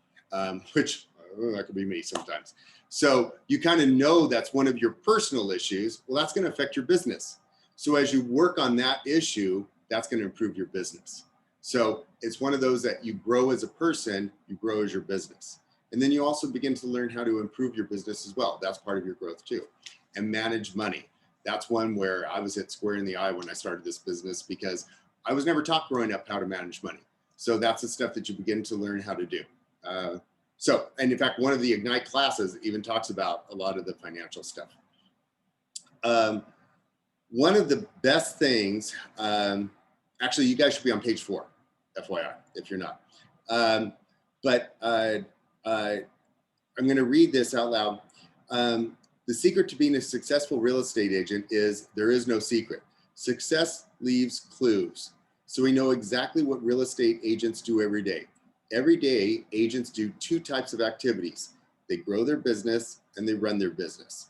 which that could be me sometimes. So you kind of know that's one of your personal issues. Well, that's going to affect your business. So as you work on that issue, that's going to improve your business. So it's one of those that you grow as a person, you grow as your business. And then you also begin to learn how to improve your business as well. That's part of your growth too. And manage money. That's one where I was hit square in the eye when I started this business because I was never taught growing up how to manage money. So that's the stuff that you begin to learn how to do. And in fact, one of the Ignite classes even talks about a lot of the financial stuff. One of the best things, actually, you guys should be on page 4, FYI, if you're not. I'm going to read this out loud. The secret to being a successful real estate agent is there is no secret. Success leaves clues. So we know exactly what real estate agents do every day. Every day, agents do 2 types of activities. They grow their business and they run their business.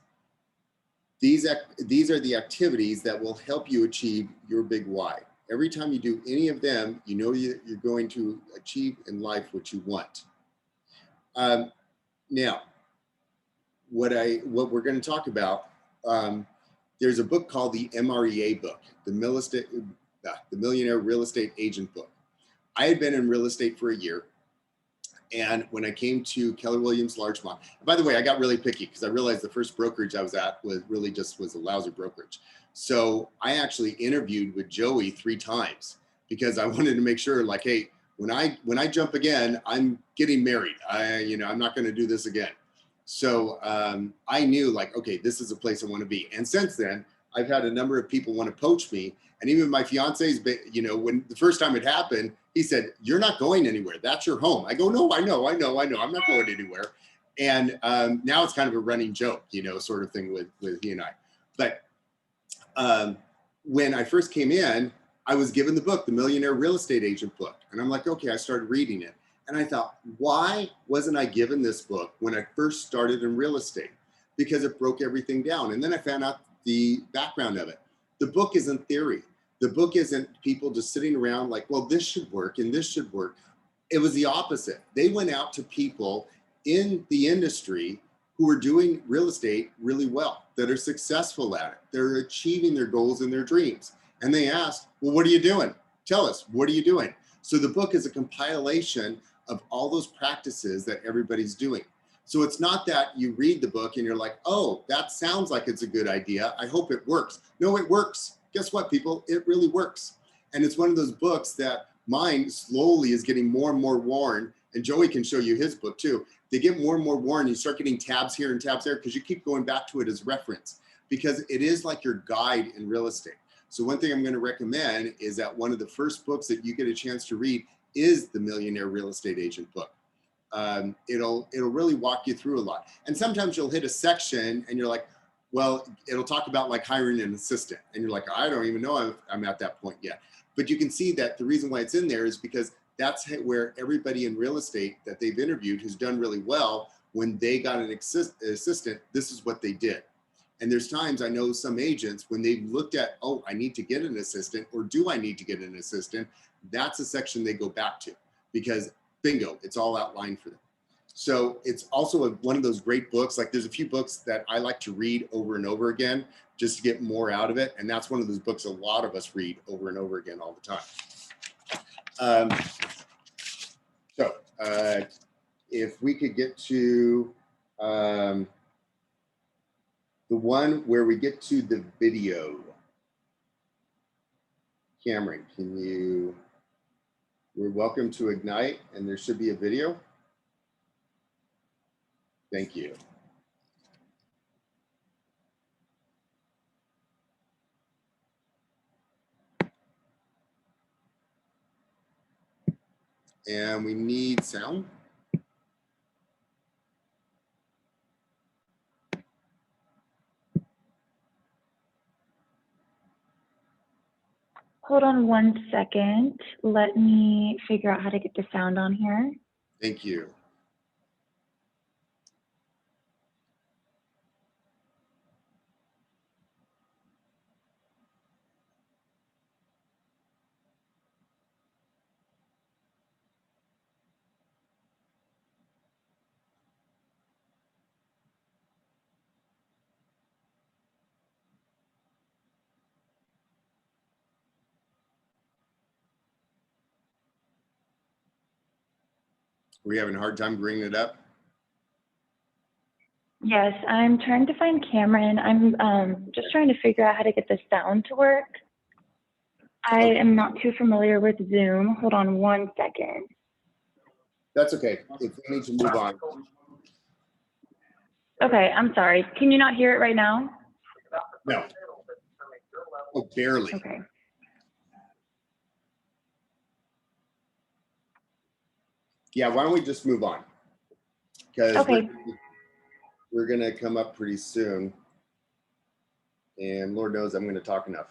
These are the activities that will help you achieve your big why. Every time you do any of them, you know you're going to achieve in life what you want. Now, what we're going to talk about, there's a book called the MREA book, the Millionaire Real Estate Agent book. I had been in real estate for a year. And when I came to Keller Williams Larchmont, by the way, I got really picky because I realized the first brokerage I was at was a lousy brokerage. So I actually interviewed with Joey 3 times because I wanted to make sure, like, hey, when I jump again, I'm getting married. I'm not going to do this again. So I knew, like, okay, this is a place I want to be. And since then, I've had a number of people want to poach me. And even my fiance's, when the first time it happened, he said, "You're not going anywhere. That's your home." I go, "No, I know. I'm not going anywhere." And now it's kind of a running joke, sort of thing with he and I. But when I first came in, I was given the book, the Millionaire Real Estate Agent book. And I'm like, okay, I started reading it. And I thought, why wasn't I given this book when I first started in real estate? Because it broke everything down. And then I found out the background of it. The book isn't theory. The book isn't people just sitting around like, well, this should work and this should work. It was the opposite. They went out to people in the industry who are doing real estate really well, that are successful at it. They're achieving their goals and their dreams. And they asked, well, what are you doing? Tell us, what are you doing? So the book is a compilation of all those practices that everybody's doing. So it's not that you read the book and you're like, oh, that sounds like it's a good idea. I hope it works. No, it works. Guess what, people? It really works. And it's one of those books that mine slowly is getting more and more worn. And Joey can show you his book too. They get more and more worn. You start getting tabs here and tabs there because you keep going back to it as reference because it is like your guide in real estate. So one thing I'm going to recommend is that one of the first books that you get a chance to read is the Millionaire Real Estate Agent book. It'll really walk you through a lot. And sometimes you'll hit a section and you're like, well, it'll talk about like hiring an assistant. And you're like, I don't even know I'm at that point yet. But you can see that the reason why it's in there is because that's where everybody in real estate that they've interviewed who's done really well when they got an assistant, this is what they did. And there's times I know some agents, when they've looked at, oh, I need to get an assistant, or do I need to get an assistant? That's a section they go back to, because bingo, it's all outlined for them. So it's also one of those great books. Like there's a few books that I like to read over and over again, just to get more out of it. And that's one of those books a lot of us read over and over again all the time. If we could get to the one where we get to the video. Cameron, can you, we're welcome to Ignite, and there should be a video. Thank you. And we need sound. Hold on one second. Let me figure out how to get the sound on here. Thank you. We're having a hard time bringing it up. Yes, I'm trying to find Cameron. I'm just trying to figure out how to get the sound to work. I am not too familiar with Zoom. Hold on one second. That's okay. If we need to move on. Okay, I'm sorry. Can you not hear it right now? No. Oh, barely. Okay. Yeah, why don't we just move on? Because okay. we're going to come up pretty soon. And Lord knows I'm going to talk enough.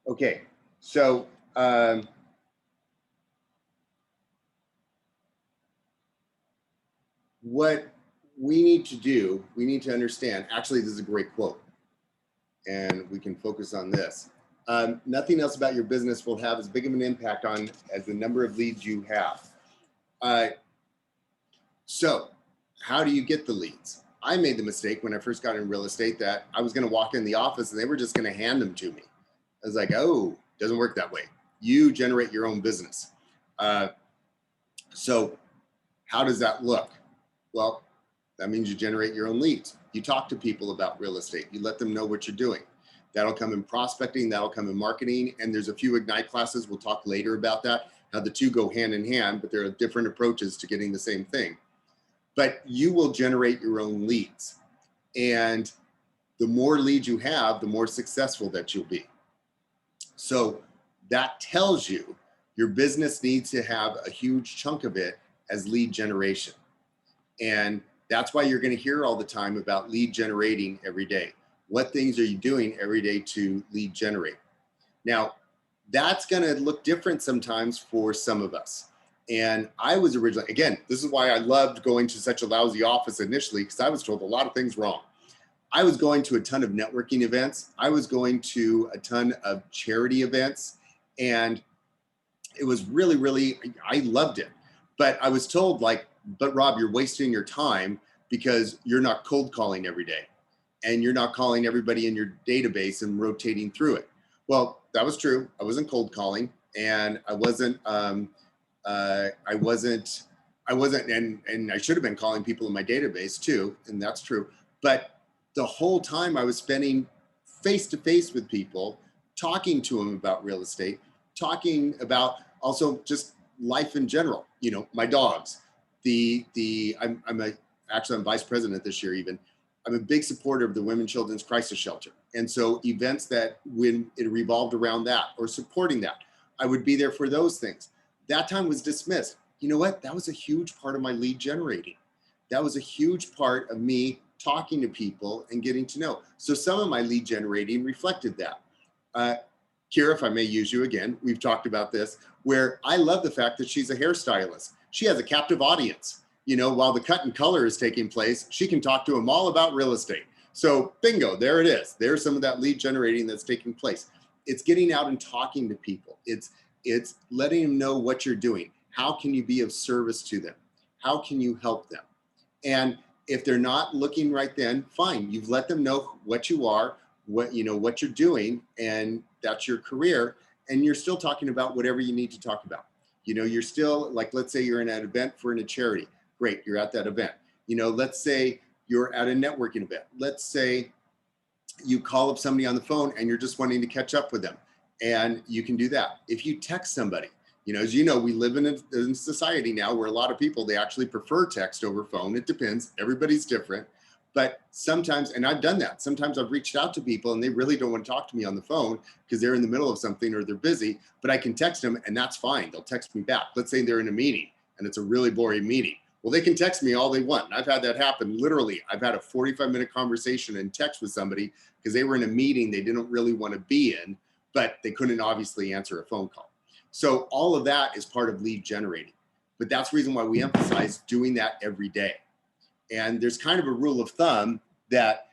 Okay, so what we need to do, we need to understand, actually, this is a great quote, and we can focus on this. Nothing else about your business will have as big of an impact on as the number of leads you have. So how do you get the leads? I made the mistake when I first got in real estate that I was going to walk in the office and they were just going to hand them to me. I was like, oh, doesn't work that way. You generate your own business. So how does that look? Well, that means you generate your own leads. You talk to people about real estate. You let them know what you're doing. That'll come in prospecting, that'll come in marketing. And there's a few Ignite classes. We'll talk later about that, how the two go hand in hand, but there are different approaches to getting the same thing. But you will generate your own leads. And the more leads you have, the more successful that you'll be. So that tells you your business needs to have a huge chunk of it as lead generation. And that's why you're going to hear all the time about lead generating every day. What things are you doing every day to lead generate? Now, that's going to look different sometimes for some of us. And I was originally, again, this is why I loved going to such a lousy office initially, because I was told a lot of things wrong. I was going to a ton of networking events. I was going to a ton of charity events. And it was really, really, I loved it. But I was told, like, but Rob, you're wasting your time because you're not cold calling every day. And you're not calling everybody in your database and rotating through it. Well, that was true. I wasn't cold calling, and I wasn't, and I should have been calling people in my database too, and that's true. But the whole time I was spending face-to-face with people, talking to them about real estate, talking about also just life in general. You know, my dogs. I'm vice president this year even. I'm a big supporter of the Women Children's Crisis Shelter. And so events that when it revolved around that or supporting that, I would be there for those things. That time was dismissed. You know what? That was a huge part of my lead generating. That was a huge part of me talking to people and getting to know. So some of my lead generating reflected that. Kira, if I may use you again, we've talked about this, where I love the fact that she's a hairstylist. She has a captive audience. You know, while the cut and color is taking place, she can talk to them all about real estate. So bingo, there it is. There's some of that lead generating that's taking place. It's getting out and talking to people. It's letting them know what you're doing. How can you be of service to them? How can you help them? And if they're not looking right then, fine. You've let them know what you are, what you're doing, and that's your career. And you're still talking about whatever you need to talk about. You know, you're still, like, let's say you're in an event for a charity. Great, you're at that event. You know, let's say you're at a networking event. Let's say you call up somebody on the phone and you're just wanting to catch up with them. And you can do that. If you text somebody, you know, as you know, we live in a society now where a lot of people, they actually prefer text over phone. It depends. Everybody's different. But sometimes, and I've done that, sometimes I've reached out to people and they really don't want to talk to me on the phone because they're in the middle of something or they're busy, but I can text them and that's fine. They'll text me back. Let's say they're in a meeting and it's a really boring meeting. Well, they can text me all they want. And I've had that happen. Literally, I've had a 45-minute conversation and text with somebody because they were in a meeting they didn't really want to be in, but they couldn't obviously answer a phone call. So all of that is part of lead generating. But that's the reason why we emphasize doing that every day. And there's kind of a rule of thumb that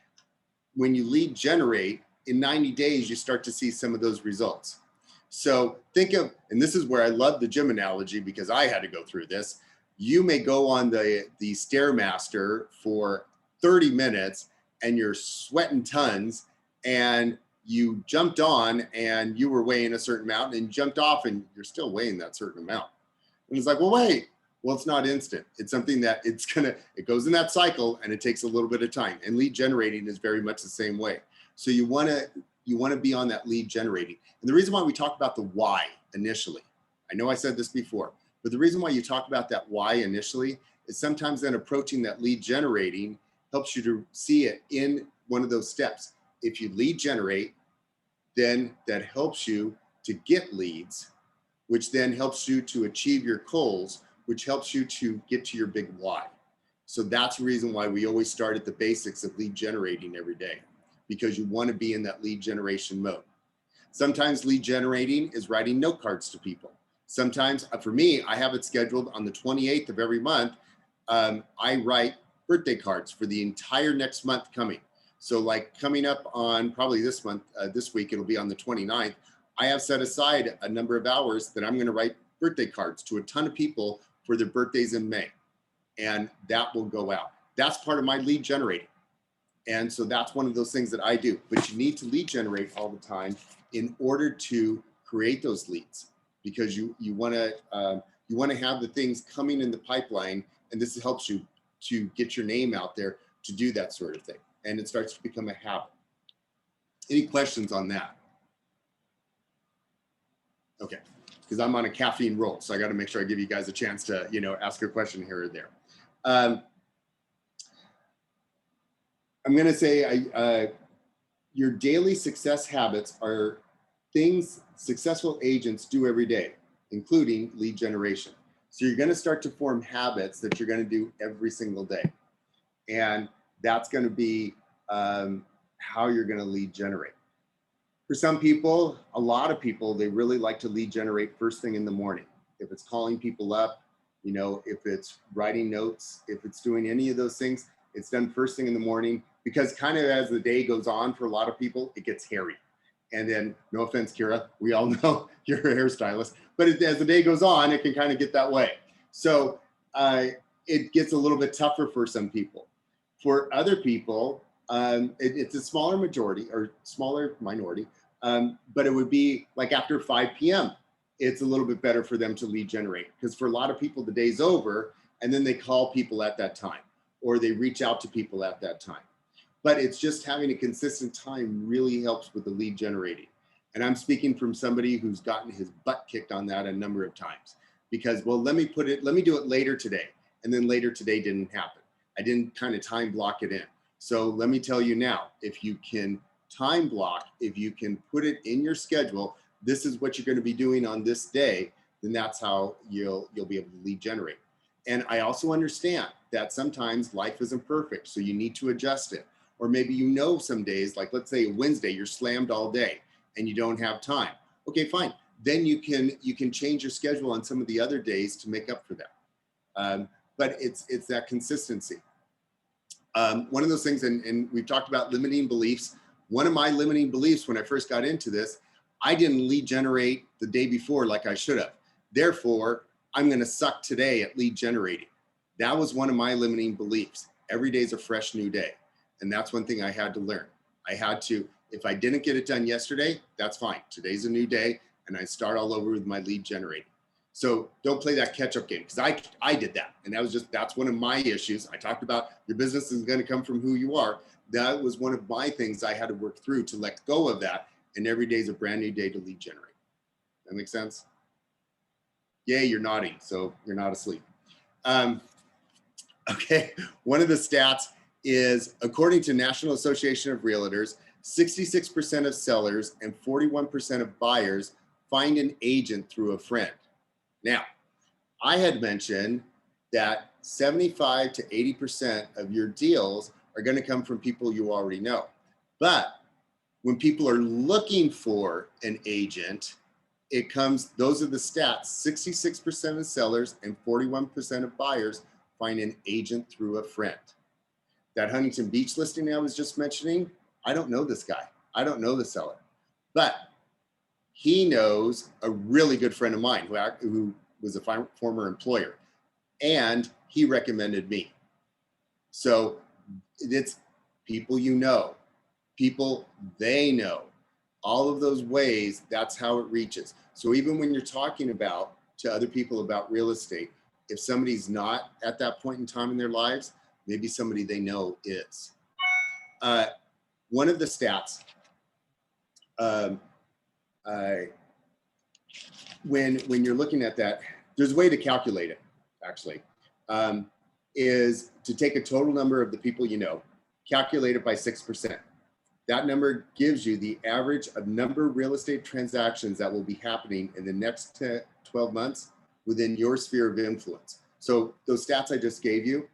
when you lead generate, in 90 days, you start to see some of those results. So think of, and this is where I love the gym analogy because I had to go through this. You may go on the Stairmaster for 30 minutes and you're sweating tons and you jumped on and you were weighing a certain amount and jumped off and you're still weighing that certain amount. And it's like, well, wait, well, it's not instant. It's something that it goes in that cycle and it takes a little bit of time. And lead generating is very much the same way. So you want to be on that lead generating. And the reason why we talk about the why initially, I know I said this before, but the reason why you talk about that why initially is sometimes then approaching that lead generating helps you to see it in one of those steps. If you lead generate, then that helps you to get leads, which then helps you to achieve your goals, which helps you to get to your big why. So that's the reason why we always start at the basics of lead generating every day, because you want to be in that lead generation mode. Sometimes lead generating is writing note cards to people. Sometimes, for me, I have it scheduled on the 28th of every month. I write birthday cards for the entire next month coming. So like coming up on probably this month, this week, it'll be on the 29th. I have set aside a number of hours that I'm going to write birthday cards to a ton of people for their birthdays in May. And that will go out. That's part of my lead generating. And so that's one of those things that I do. But you need to lead generate all the time in order to create those leads, because you want to have the things coming in the pipeline, and this helps you to get your name out there to do that sort of thing. And it starts to become a habit. Any questions on that? Okay, because I'm on a caffeine roll, so I got to make sure I give you guys a chance to, ask a question here or there. I'm going to say your daily success habits are things successful agents do every day, including lead generation. So you're going to start to form habits that you're going to do every single day. And that's going to be how you're going to lead generate. For some people, a lot of people, they really like to lead generate first thing in the morning. If it's calling people up, if it's writing notes, if it's doing any of those things, it's done first thing in the morning, because kind of as the day goes on for a lot of people, it gets hairy. And then, no offense, Kira, we all know you're a hairstylist, but as the day goes on, it can kind of get that way. So it gets a little bit tougher for some people. For other people, it's a smaller majority or smaller minority, but it would be like after 5 p.m. It's a little bit better for them to lead generate, because for a lot of people, the day's over and then they call people at that time or they reach out to people at that time. But it's just having a consistent time really helps with the lead generating. And I'm speaking from somebody who's gotten his butt kicked on that a number of times, because, well, let me do it later today. And then later today didn't happen. I didn't kind of time block it in. So let me tell you now, if you can time block, if you can put it in your schedule, this is what you're going to be doing on this day, then that's how you'll be able to lead generate. And I also understand that sometimes life isn't perfect, so you need to adjust it. Or maybe some days, like let's say Wednesday, you're slammed all day and you don't have time. Okay, fine. Then you can change your schedule on some of the other days to make up for that. But it's that consistency. One of those things, and we've talked about limiting beliefs. One of my limiting beliefs when I first got into this, I didn't lead generate the day before like I should have. Therefore, I'm going to suck today at lead generating. That was one of my limiting beliefs. Every day is a fresh new day. And that's one thing I had to learn. I had to, if I didn't get it done yesterday, that's fine. Today's a new day and I start all over with my lead generating. So don't play that catch-up game, because I did that. And that's one of my issues. I talked about your business is going to come from who you are. That was one of my things I had to work through to let go of that. And every day is a brand new day to lead generate. That make sense? Yay, you're nodding, so you're not asleep. Okay, one of the stats is, according to National Association of Realtors, 66% of sellers and 41% of buyers find an agent through a friend. Now, I had mentioned that 75 to 80% of your deals are going to come from people you already know. But when people are looking for an agent, those are the stats. 66% of sellers and 41% of buyers find an agent through a friend. That Huntington Beach listing I was just mentioning, I don't know this guy. I don't know the seller. But he knows a really good friend of mine who was a former employer, and he recommended me. So it's people you know, people they know, all of those ways, that's how it reaches. So even when you're talking to other people about real estate, if somebody's not at that point in time in their lives, maybe somebody they know is. One of the stats, when you're looking at that, there's a way to calculate it, actually, is to take a total number of the people you know, calculate it by 6%. That number gives you the average of number of real estate transactions that will be happening in the next 12 months within your sphere of influence. So those stats I just gave you,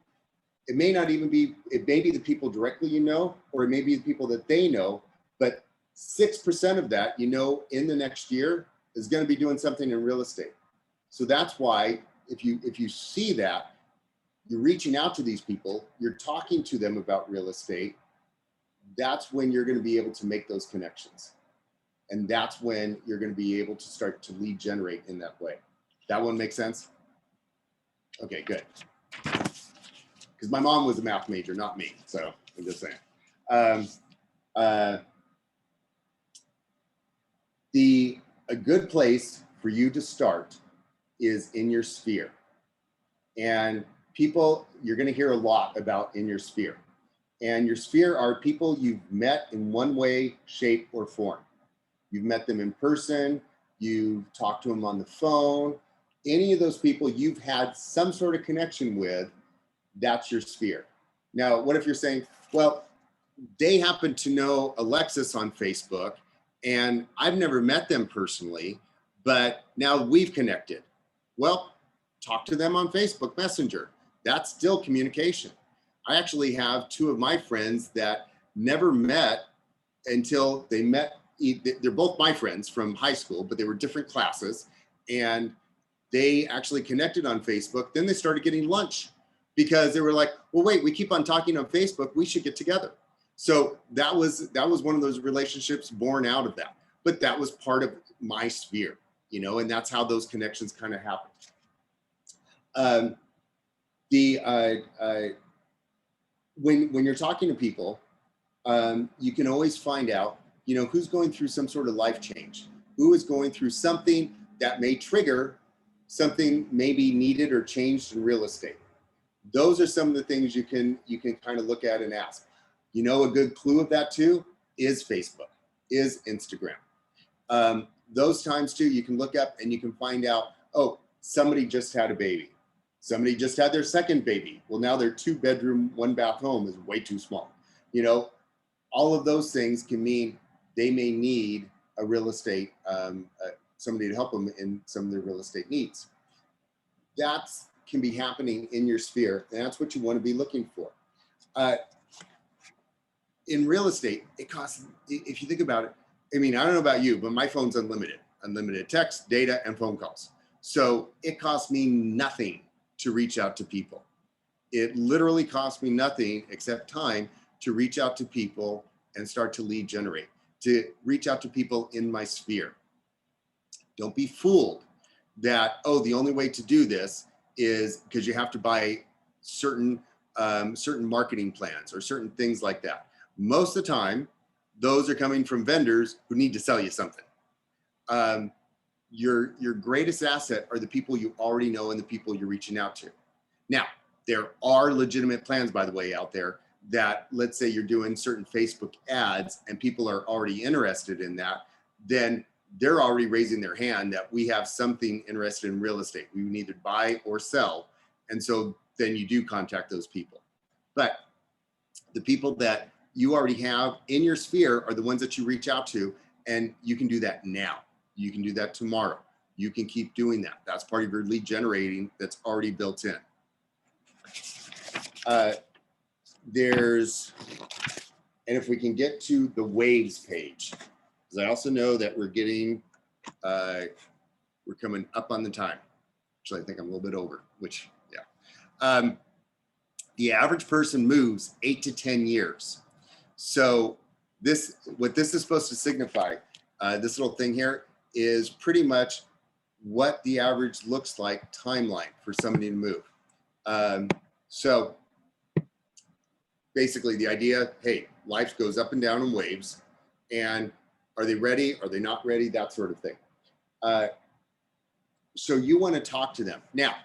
it may not even be, it may be the people directly you know, or it may be the people that they know, but 6% of that, you know, in the next year is going to be doing something in real estate. So that's why if you see that, you're reaching out to these people, you're talking to them about real estate, that's when you're going to be able to make those connections. And that's when you're going to be able to start to lead generate in that way. That one makes sense? Okay, good. Because my mom was a math major, not me. So I'm just saying. A good place for you to start is in your sphere. And people, you're going to hear a lot about in your sphere. And your sphere are people you've met in one way, shape, or form. You've met them in person, you've talked to them on the phone, any of those people you've had some sort of connection with, that's your sphere. Now, what if you're saying, well, they happen to know Alexis on Facebook, and I've never met them personally, but now we've connected. Well, talk to them on Facebook Messenger. That's still communication. I actually have two of my friends that never met until they met. They're both my friends from high school, but they were different classes, and they actually connected on Facebook. Then they started getting lunch because they were like, well, wait, we keep on talking on Facebook, we should get together. So that was one of those relationships born out of that. But that was part of my sphere, you know, and that's how those connections kind of happened. When you're talking to people, you can always find out, you know, who's going through some sort of life change, who is going through something that may trigger something maybe needed or changed in real estate. Those are some of the things you can kind of look at and ask. You know, a good clue of that too is Facebook, is Instagram. Those times too, you can look up and you can find out, oh, somebody just had a baby. Somebody just had their second baby. Well, now their 2-bedroom, 1-bath home is way too small. You know, all of those things can mean they may need a real estate, somebody to help them in some of their real estate needs. That can be happening in your sphere, and that's what you want to be looking for. In real estate, it costs, if you think about it, I mean, I don't know about you, but my phone's unlimited. unlimited text, data, and phone calls. So it costs me nothing to reach out to people. It literally costs me nothing except time to reach out to people and start to lead generate, to reach out to people in my sphere. Don't be fooled that, oh, the only way to do this is because you have to buy certain marketing plans or certain things like that. Most of the time, those are coming from vendors who need to sell you something. Your greatest asset are the people you already know and the people you're reaching out to. Now, there are legitimate plans, by the way, out there that, let's say you're doing certain Facebook ads and people are already interested in that, then they're already raising their hand that we have something interested in real estate. We can either buy or sell. And so then you do contact those people. But the people that you already have in your sphere are the ones that you reach out to, and you can do that now. You can do that tomorrow. You can keep doing that. That's part of your lead generating that's already built in. And if we can get to the waves page, because I also know that we're coming up on the time. Actually, I think I'm a little bit over, which, yeah. The average person moves 8 to 10 years. So what this is supposed to signify, this little thing here, is pretty much what the average looks like timeline for somebody to move. So basically the idea, hey, life goes up and down in waves, and are they ready? Are they not ready? That sort of thing. So you want to talk to them. Now,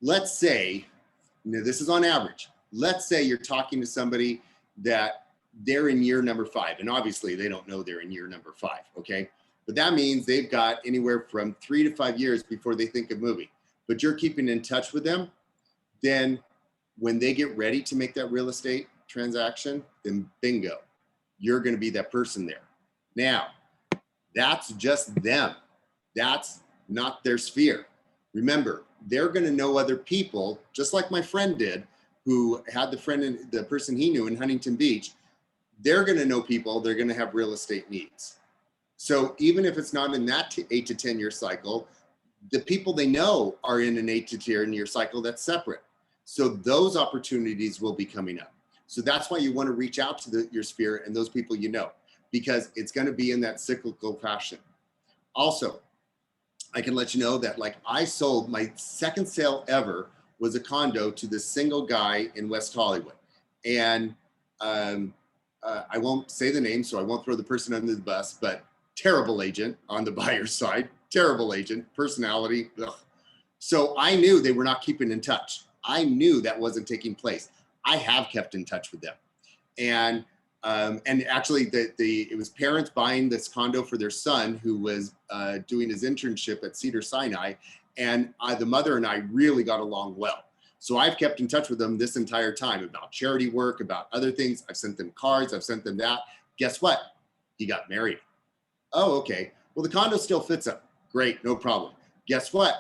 let's say, this is on average. Let's say you're talking to somebody that they're in year number 5, and obviously they don't know they're in year number 5, okay? But that means they've got anywhere from 3 to 5 years before they think of moving. But you're keeping in touch with them, then when they get ready to make that real estate transaction, then bingo, you're going to be that person there. Now, that's just them. That's not their sphere. Remember, they're going to know other people, just like my friend did, who had the person he knew in Huntington Beach. They're going to know people, they're going to have real estate needs. So even if it's not in that 8 to 10 year cycle, the people they know are in an 8 to 10 year cycle that's separate. So those opportunities will be coming up. So that's why you want to reach out to your sphere and those people you know, because it's going to be in that cyclical fashion. Also, I can let you know that, like, I sold my second sale ever was a condo to this single guy in West Hollywood. And I won't say the name, so I won't throw the person under the bus, but terrible agent on the buyer's side, terrible agent, personality. Ugh. So I knew they were not keeping in touch. I knew that wasn't taking place. I have kept in touch with them. And actually it was parents buying this condo for their son who was doing his internship at Cedar Sinai. And the mother and I really got along well. So I've kept in touch with them this entire time about charity work, about other things. I've sent them cards, I've sent them that. Guess what? He got married. Oh, okay. Well, the condo still fits him. Great, no problem. Guess what?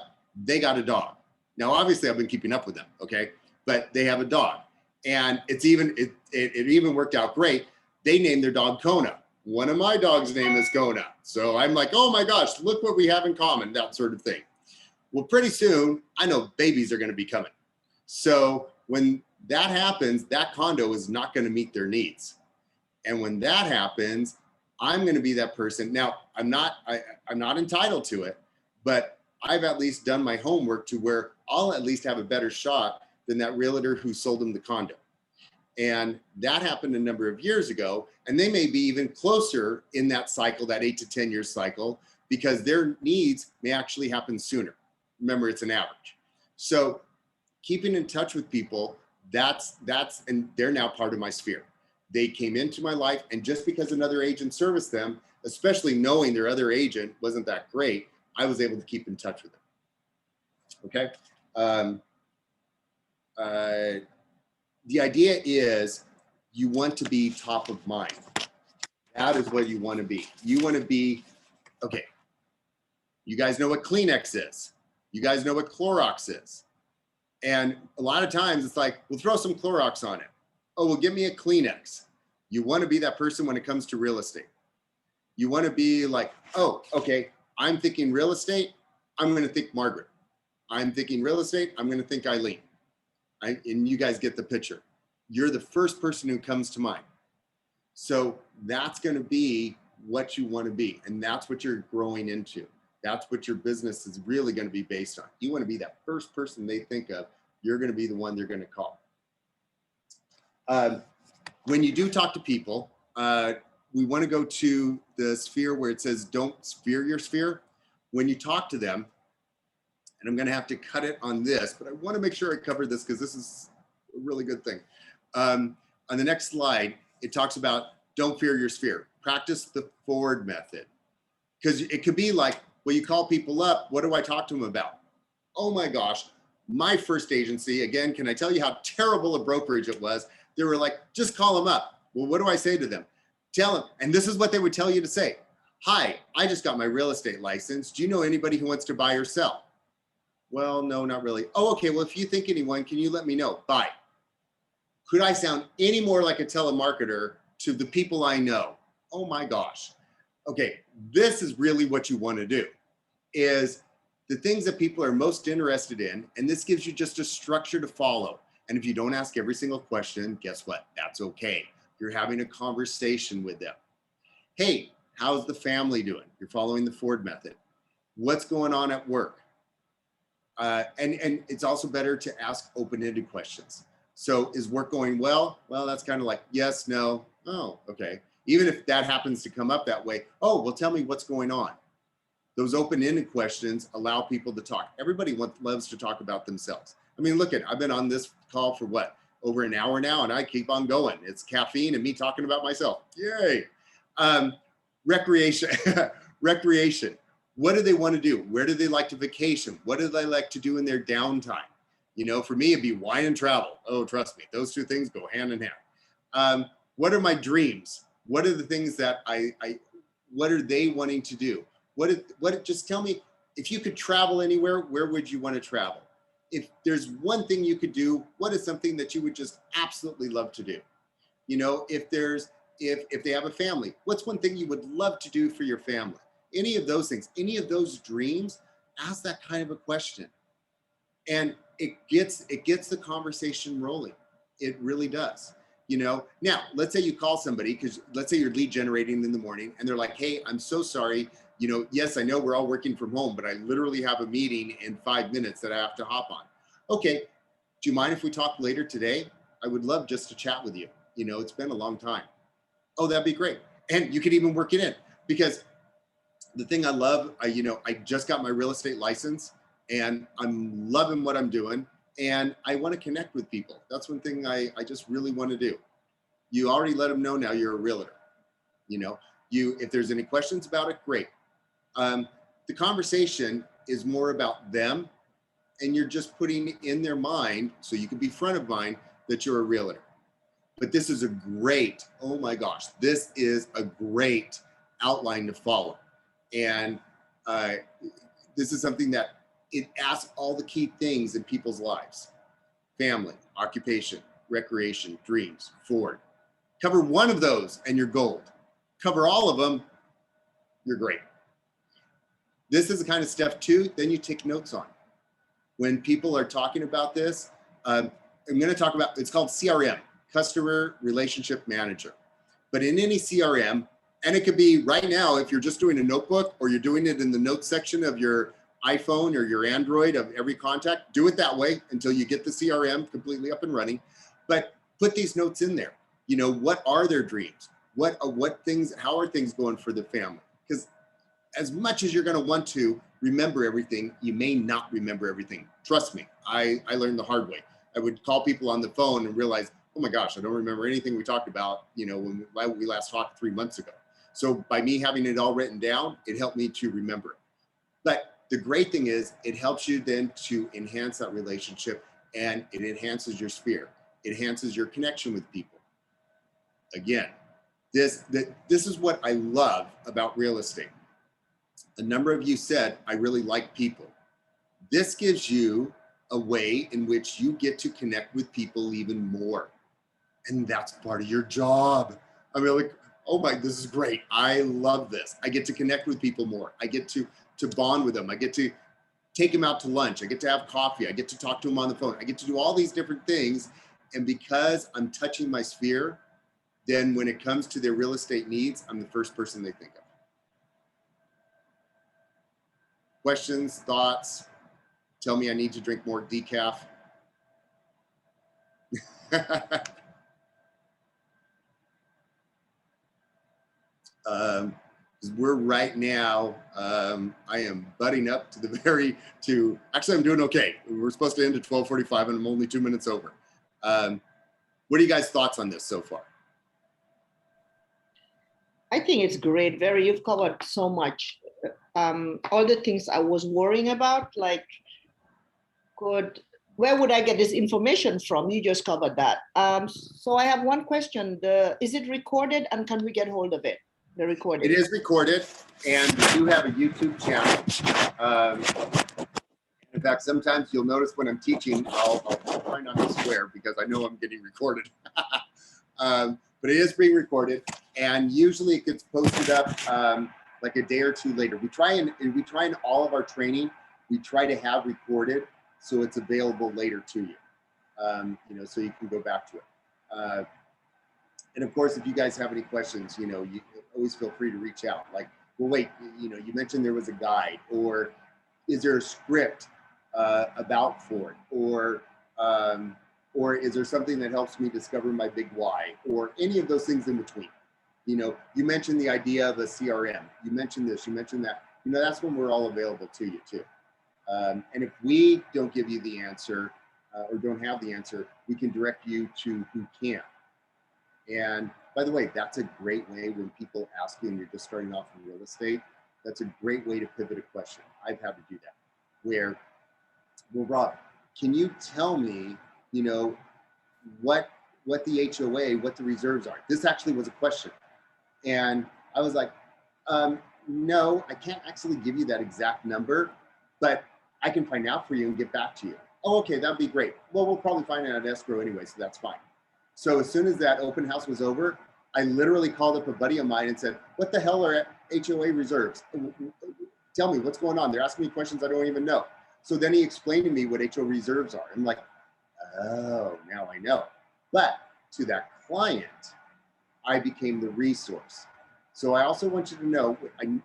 They got a dog. Now, obviously I've been keeping up with them, okay? But they have a dog. And it even worked out great. They named their dog Kona. One of my dogs' name is Kona. So I'm like, oh my gosh, look what we have in common, that sort of thing. Well, pretty soon, I know babies are going to be coming. So when that happens, that condo is not going to meet their needs. And when that happens, I'm going to be that person. Now, I'm not entitled to it, but I've at least done my homework to where I'll at least have a better shot than that realtor who sold him the condo. And that happened a number of years ago. And they may be even closer in that cycle, that 8 to 10 year cycle, because their needs may actually happen sooner. Remember, it's an average. So keeping in touch with people, and they're now part of my sphere. They came into my life, and just because another agent serviced them, especially knowing their other agent wasn't that great, I was able to keep in touch with them. Okay. The idea is you want to be top of mind. That is what you want to be. You want to be, okay, you guys know what Kleenex is. You guys know what Clorox is. And a lot of times it's like, we'll throw some Clorox on it. Oh, well, give me a Kleenex. You want to be that person when it comes to real estate. You want to be like, oh, okay, I'm thinking real estate, I'm going to think Margaret. I'm thinking real estate, I'm going to think Eileen. And you guys get the picture. You're the first person who comes to mind. So that's going to be what you want to be. And that's what you're growing into. That's what your business is really going to be based on. You want to be that first person they think of. You're going to be the one they're going to call. When you do talk to people, we want to go to the sphere where it says, don't sphere your sphere. When you talk to them, and I'm going to have to cut it on this, but I want to make sure I cover this because this is a really good thing. On the next slide, it talks about don't fear your sphere. Practice the Ford method. Because it could be like, well, you call people up, what do I talk to them about? Oh my gosh, my first agency, again, can I tell you how terrible a brokerage it was? They were like, just call them up. Well, what do I say to them? Tell them, and this is what they would tell you to say. Hi, I just got my real estate license. Do you know anybody who wants to buy or sell? Well, no, not really. Oh, okay, well, if you think anyone, can you let me know? Bye. Could I sound any more like a telemarketer to the people I know? Oh my gosh. Okay, this is really what you want to do, is the things that people are most interested in, and this gives you just a structure to follow. And if you don't ask every single question, guess what? That's okay. You're having a conversation with them. Hey, how's the family doing? You're following the Ford method. What's going on at work? And it's also better to ask open-ended questions. So is work going well? Well, that's kind of like yes, no, oh, okay. Even if that happens to come up that way, oh, well, tell me what's going on. Those open-ended questions allow people to talk. Everybody loves to talk about themselves. I mean, look I've been on this call for what, over an hour now, and I keep on going. It's caffeine and me talking about myself. Yay. Recreation. Recreation. What do they want to do? Where do they like to vacation? What do they like to do in their downtime? You know, for me, it'd be wine and travel. Oh, trust me, those two things go hand in hand. What are my dreams? What are the things that what are they wanting to do? Just tell me, if you could travel anywhere, where would you want to travel? If there's one thing you could do, what is something that you would just absolutely love to do? You know, if they have a family, what's one thing you would love to do for your family? Any of those things, any of those dreams, ask that kind of a question. And it gets the conversation rolling. It really does. You know, now let's say you call somebody, because let's say you're lead generating in the morning and they're like, hey, I'm so sorry. You know, yes, I know we're all working from home, but I literally have a meeting in 5 minutes that I have to hop on. Okay, do you mind if we talk later today? I would love just to chat with you. You know, it's been a long time. Oh, that'd be great. And you could even work it in, because the thing I love, I just got my real estate license and I'm loving what I'm doing. And I want to connect with people. That's one thing I just really want to do. You already let them know now you're a realtor. You know, if there's any questions about it, great. The conversation is more about them, and you're just putting in their mind, so you can be front of mind, that you're a realtor. But this is a great, oh my gosh, this is a great outline to follow. And this is something that it asks all the key things in people's lives: family, occupation, recreation, dreams, Ford. Cover one of those and you're gold. Cover all of them, you're great. This is the kind of stuff too, then you take notes on. When people are talking about this, I'm going to talk about, it's called CRM, Customer Relationship Manager. But in any CRM, and it could be right now, if you're just doing a notebook or you're doing it in the notes section of your iPhone or your Android of every contact, do it that way until you get the CRM completely up and running. But put these notes in there. You know, what are their dreams? How are things going for the family? Because as much as you're going to want to remember everything, you may not remember everything. Trust me, I learned the hard way. I would call people on the phone and realize, oh my gosh, I don't remember anything we talked about, you know, when we last talked 3 months ago. So by me having it all written down, it helped me to remember it. But the great thing is it helps you then to enhance that relationship, and it enhances your sphere. It enhances your connection with people. Again, this is what I love about real estate. A number of you said, I really like people. This gives you a way in which you get to connect with people even more. And that's part of your job. I mean, like, oh my, this is great. I love this. I get to connect with people more. I get to to bond with them. I get to take them out to lunch. I get to have coffee. I get to talk to them on the phone. I get to do all these different things. And because I'm touching my sphere, then when it comes to their real estate needs, I'm the first person they think of. Questions, thoughts? Tell me I need to drink more decaf. We're right now, I am butting up to actually I'm doing okay. We're supposed to end at 12:45 and I'm only 2 minutes over. What are you guys' thoughts on this so far? I think it's great. You've covered so much. All the things I was worrying about, like, where would I get this information from? You just covered that. So I have one question. Is it recorded and can we get hold of it? The recording. It is recorded and we do have a YouTube channel. In fact, sometimes you'll notice when I'm teaching, I'll try not to swear because I know I'm getting recorded. But it is being recorded and usually it gets posted up like a day or two later. We try in all of our training, we try to have recorded so it's available later to you, so you can go back to it. And of course, if you guys have any questions, you always feel free to reach out. Like, well, wait, you mentioned there was a guide, or is there a script about for it, or is there something that helps me discover my big why, or any of those things in between? You mentioned the idea of a CRM. You mentioned this, you mentioned that. That's when we're all available to you too. And if we don't give you the answer or don't have the answer, we can direct you to who can. And by the way, that's a great way when people ask you and you're just starting off in real estate, that's a great way to pivot a question. I've had to do that where, well, Rob, can you tell me, what the HOA, what the reserves are? This actually was a question. And I was like, no, I can't actually give you that exact number, but I can find out for you and get back to you. Oh, okay, that'd be great. Well, we'll probably find it at escrow anyway, so that's fine. So as soon as that open house was over, I literally called up a buddy of mine and said, what the hell are HOA reserves? Tell me what's going on. They're asking me questions I don't even know. So then he explained to me what HOA reserves are. I'm like, oh, now I know. But to that client, I became the resource. So I also want you to know,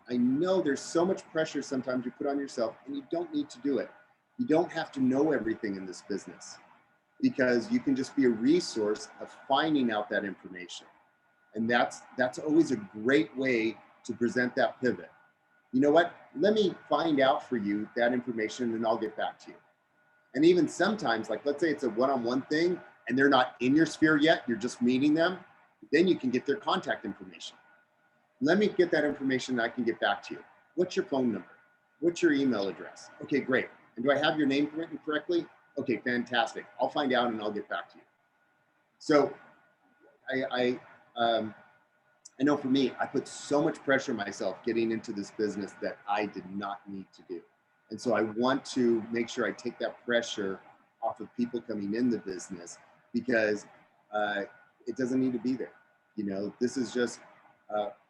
I know there's so much pressure sometimes you put on yourself and you don't need to do it. You don't have to know everything in this business because you can just be a resource of finding out that information. And that's always a great way to present that pivot. You know what? Let me find out for you that information and I'll get back to you. And even sometimes, like let's say it's a one-on-one thing and they're not in your sphere yet, you're just meeting them, then you can get their contact information. Let me get that information and I can get back to you. What's your phone number? What's your email address? Okay, great. And do I have your name written correctly? Okay, fantastic. I'll find out and I'll get back to you. So I know for me, I put so much pressure on myself getting into this business that I did not need to do. And so I want to make sure I take that pressure off of people coming in the business because it doesn't need to be there. This is just,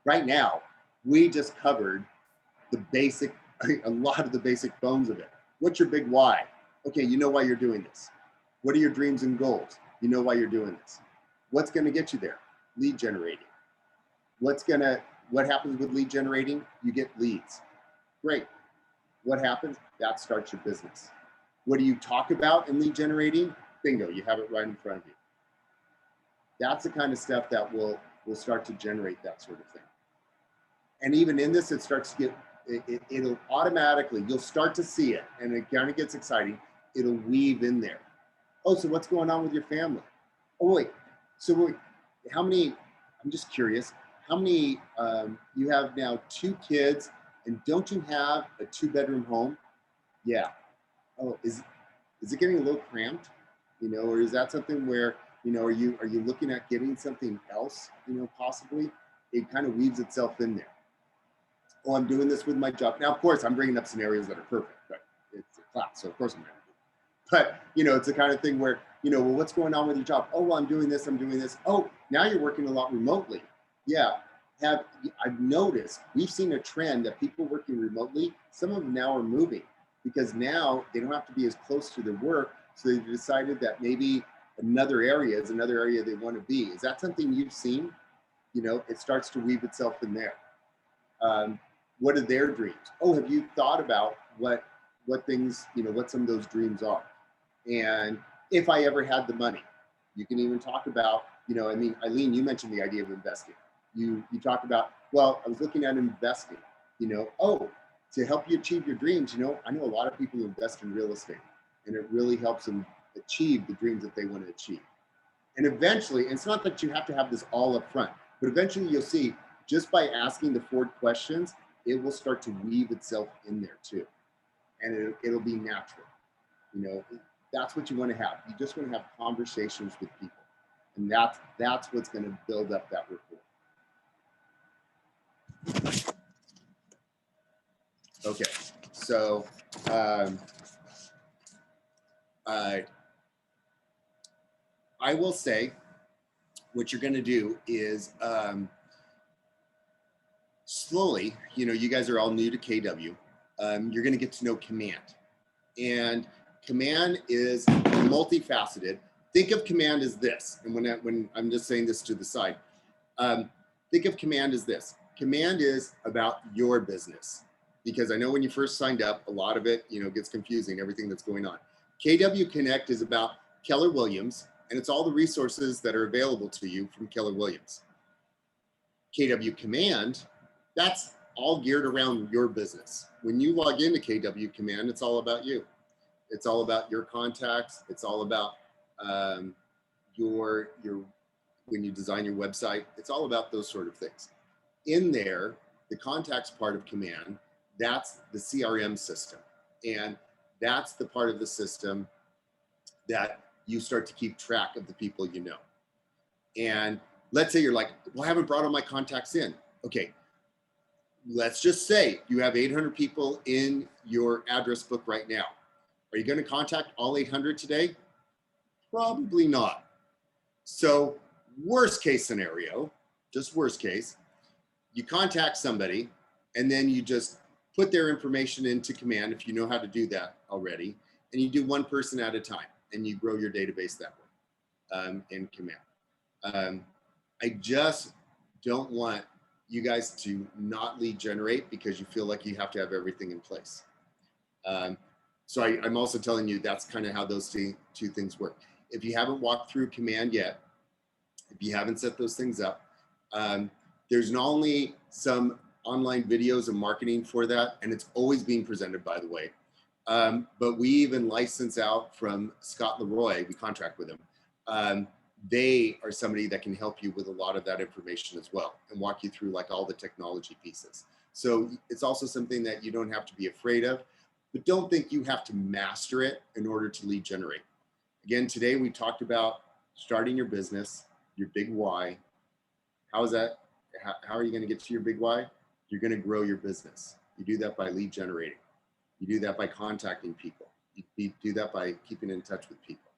right now, we just covered a lot of the basic bones of it. What's your big why? Okay, you know why you're doing this. What are your dreams and goals? You know why you're doing this. What's gonna get you there? Lead generating. What happens with lead generating? You get leads. Great. What happens? That starts your business. What do you talk about in lead generating? Bingo, you have it right in front of you. That's the kind of stuff that will start to generate that sort of thing. And even in this, it starts to get, it'll automatically, you'll start to see it and it kind of gets exciting. It'll weave in there. Oh, so what's going on with your family? Oh, wait, how many, I'm just curious, how many, you have now 2 kids and don't you have a 2-bedroom home? Yeah. Oh, is it getting a little cramped? Or is that something where, are you looking at getting something else, possibly? It kind of weaves itself in there. Oh, I'm doing this with my job. Now, of course, I'm bringing up scenarios that are perfect, but it's a class, so of course I'm going to do it. But, it's the kind of thing where, well, what's going on with your job? Oh, well, I'm doing this, I'm doing this. Oh, now you're working a lot remotely. Yeah. I've noticed, we've seen a trend that people working remotely, some of them now are moving because now they don't have to be as close to their work. So they've decided that maybe another area is another area they want to be. Is that something you've seen? You know, it starts to weave itself in there. What are their dreams? Oh, have you thought about what things, you know, what some of those dreams are? And if I ever had the money, you can even talk about, you know, I mean, Eileen, you mentioned the idea of investing. You talk about, well, I was looking at investing, you know, oh, to help you achieve your dreams, you know, I know a lot of people who invest in real estate and it really helps them achieve the dreams that they want to achieve. And eventually, it's not that you have to have this all up front, but eventually you'll see just by asking the 4 questions, it will start to weave itself in there too. And it'll be natural. You know, that's what you want to have. You just want to have conversations with people. And that's what's going to build up that rapport. Okay, so I will say what you're going to do is slowly, you know, you guys are all new to KW. You're going to get to know command. And command is multifaceted. Think of command as this. And when I'm just saying this to the side, think of command as this. Command is about your business. Because I know when you first signed up, a lot of it, you know, gets confusing, everything that's going on. KW Connect is about Keller Williams, and it's all the resources that are available to you from Keller Williams. KW Command, that's all geared around your business. When you log into KW Command, it's all about you. It's all about your contacts. It's all about your when you design your website. It's all about those sort of things. In there, the contacts part of Command, that's the CRM system. And that's the part of the system that you start to keep track of the people you know. And let's say you're like, well, I haven't brought all my contacts in. Okay, let's just say you have 800 people in your address book right now. Are you going to contact all 800 today? Probably not. So worst case scenario, just worst case, you contact somebody and then you just put their information into Command if you know how to do that already, and you do one person at a time and you grow your database that way in Command. I just don't want you guys to not lead generate because you feel like you have to have everything in place. So I'm also telling you that's kind of how those two things work. If you haven't walked through Command yet, if you haven't set those things up, there's not only some online videos and marketing for that, and it's always being presented, by the way, but we even license out from Scott Leroy, we contract with him. They are somebody that can help you with a lot of that information as well and walk you through like all the technology pieces. So it's also something that you don't have to be afraid of, but don't think you have to master it in order to lead generate. Again, today we talked about starting your business, your big why. How is that? How are you going to get to your big why? You're going to grow your business. You do that by lead generating. You do that by contacting people. You do that by keeping in touch with people.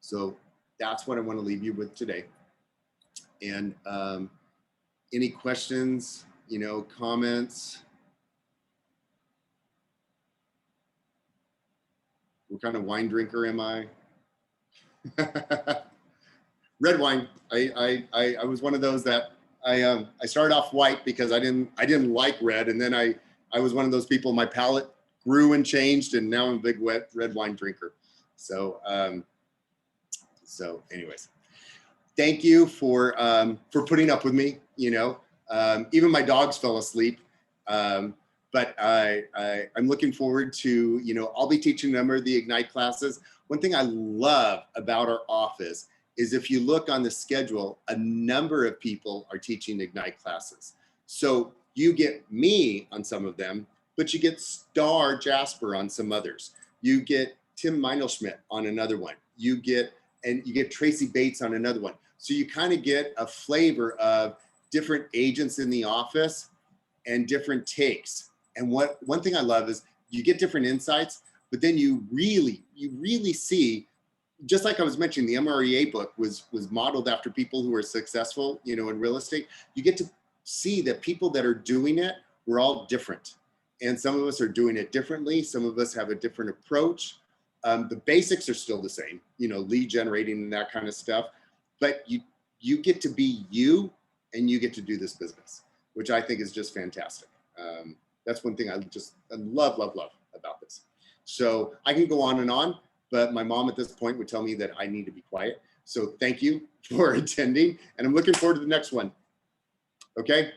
So that's what I want to leave you with today. And any questions, you know, comments? What kind of wine drinker am I? Red wine. I was one of those that I started off white because I didn't like red, and then I was one of those people. My palate grew and changed, and now I'm a big red wine drinker. So anyways, thank you for putting up with me. You know, even my dogs fell asleep. But I'm looking forward to, you know, I'll be teaching a number of the Ignite classes. One thing I love about our office is if you look on the schedule, a number of people are teaching Ignite classes. So you get me on some of them, but you get Star Jasper on some others. You get Tim Meinelschmidt on another one. You get Tracy Bates on another one. So you kind of get a flavor of different agents in the office and different takes. And one thing I love is you get different insights, but then you really see, just like I was mentioning, the MREA book was modeled after people who are successful, you know, in real estate. You get to see that people that are doing it, we're all different. And some of us are doing it differently. Some of us have a different approach. The basics are still the same, you know, lead generating and that kind of stuff. But you get to be you, and you get to do this business, which I think is just fantastic. That's one thing I love about this. So I can go on and on, but my mom at this point would tell me that I need to be quiet. So thank you for attending, and I'm looking forward to the next one. Okay.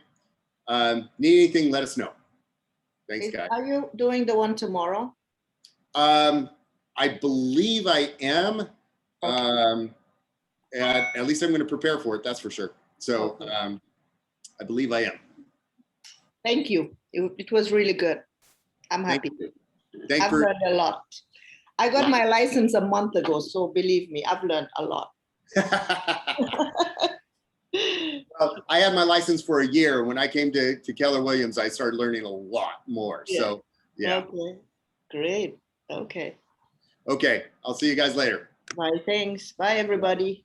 Need anything, let us know. Thanks, guys. Are you doing the one tomorrow? I believe I am. At least I'm going to prepare for it. That's for sure. So I believe I am. Thank you. It was really good. I'm happy. I've learned a lot. I got my license a month ago, so believe me, I've learned a lot. Well, I had my license for a year. When I came to Keller Williams, I started learning a lot more. Yeah. So yeah. Okay. Great. Okay. Okay. I'll see you guys later. Bye. Thanks. Bye, everybody.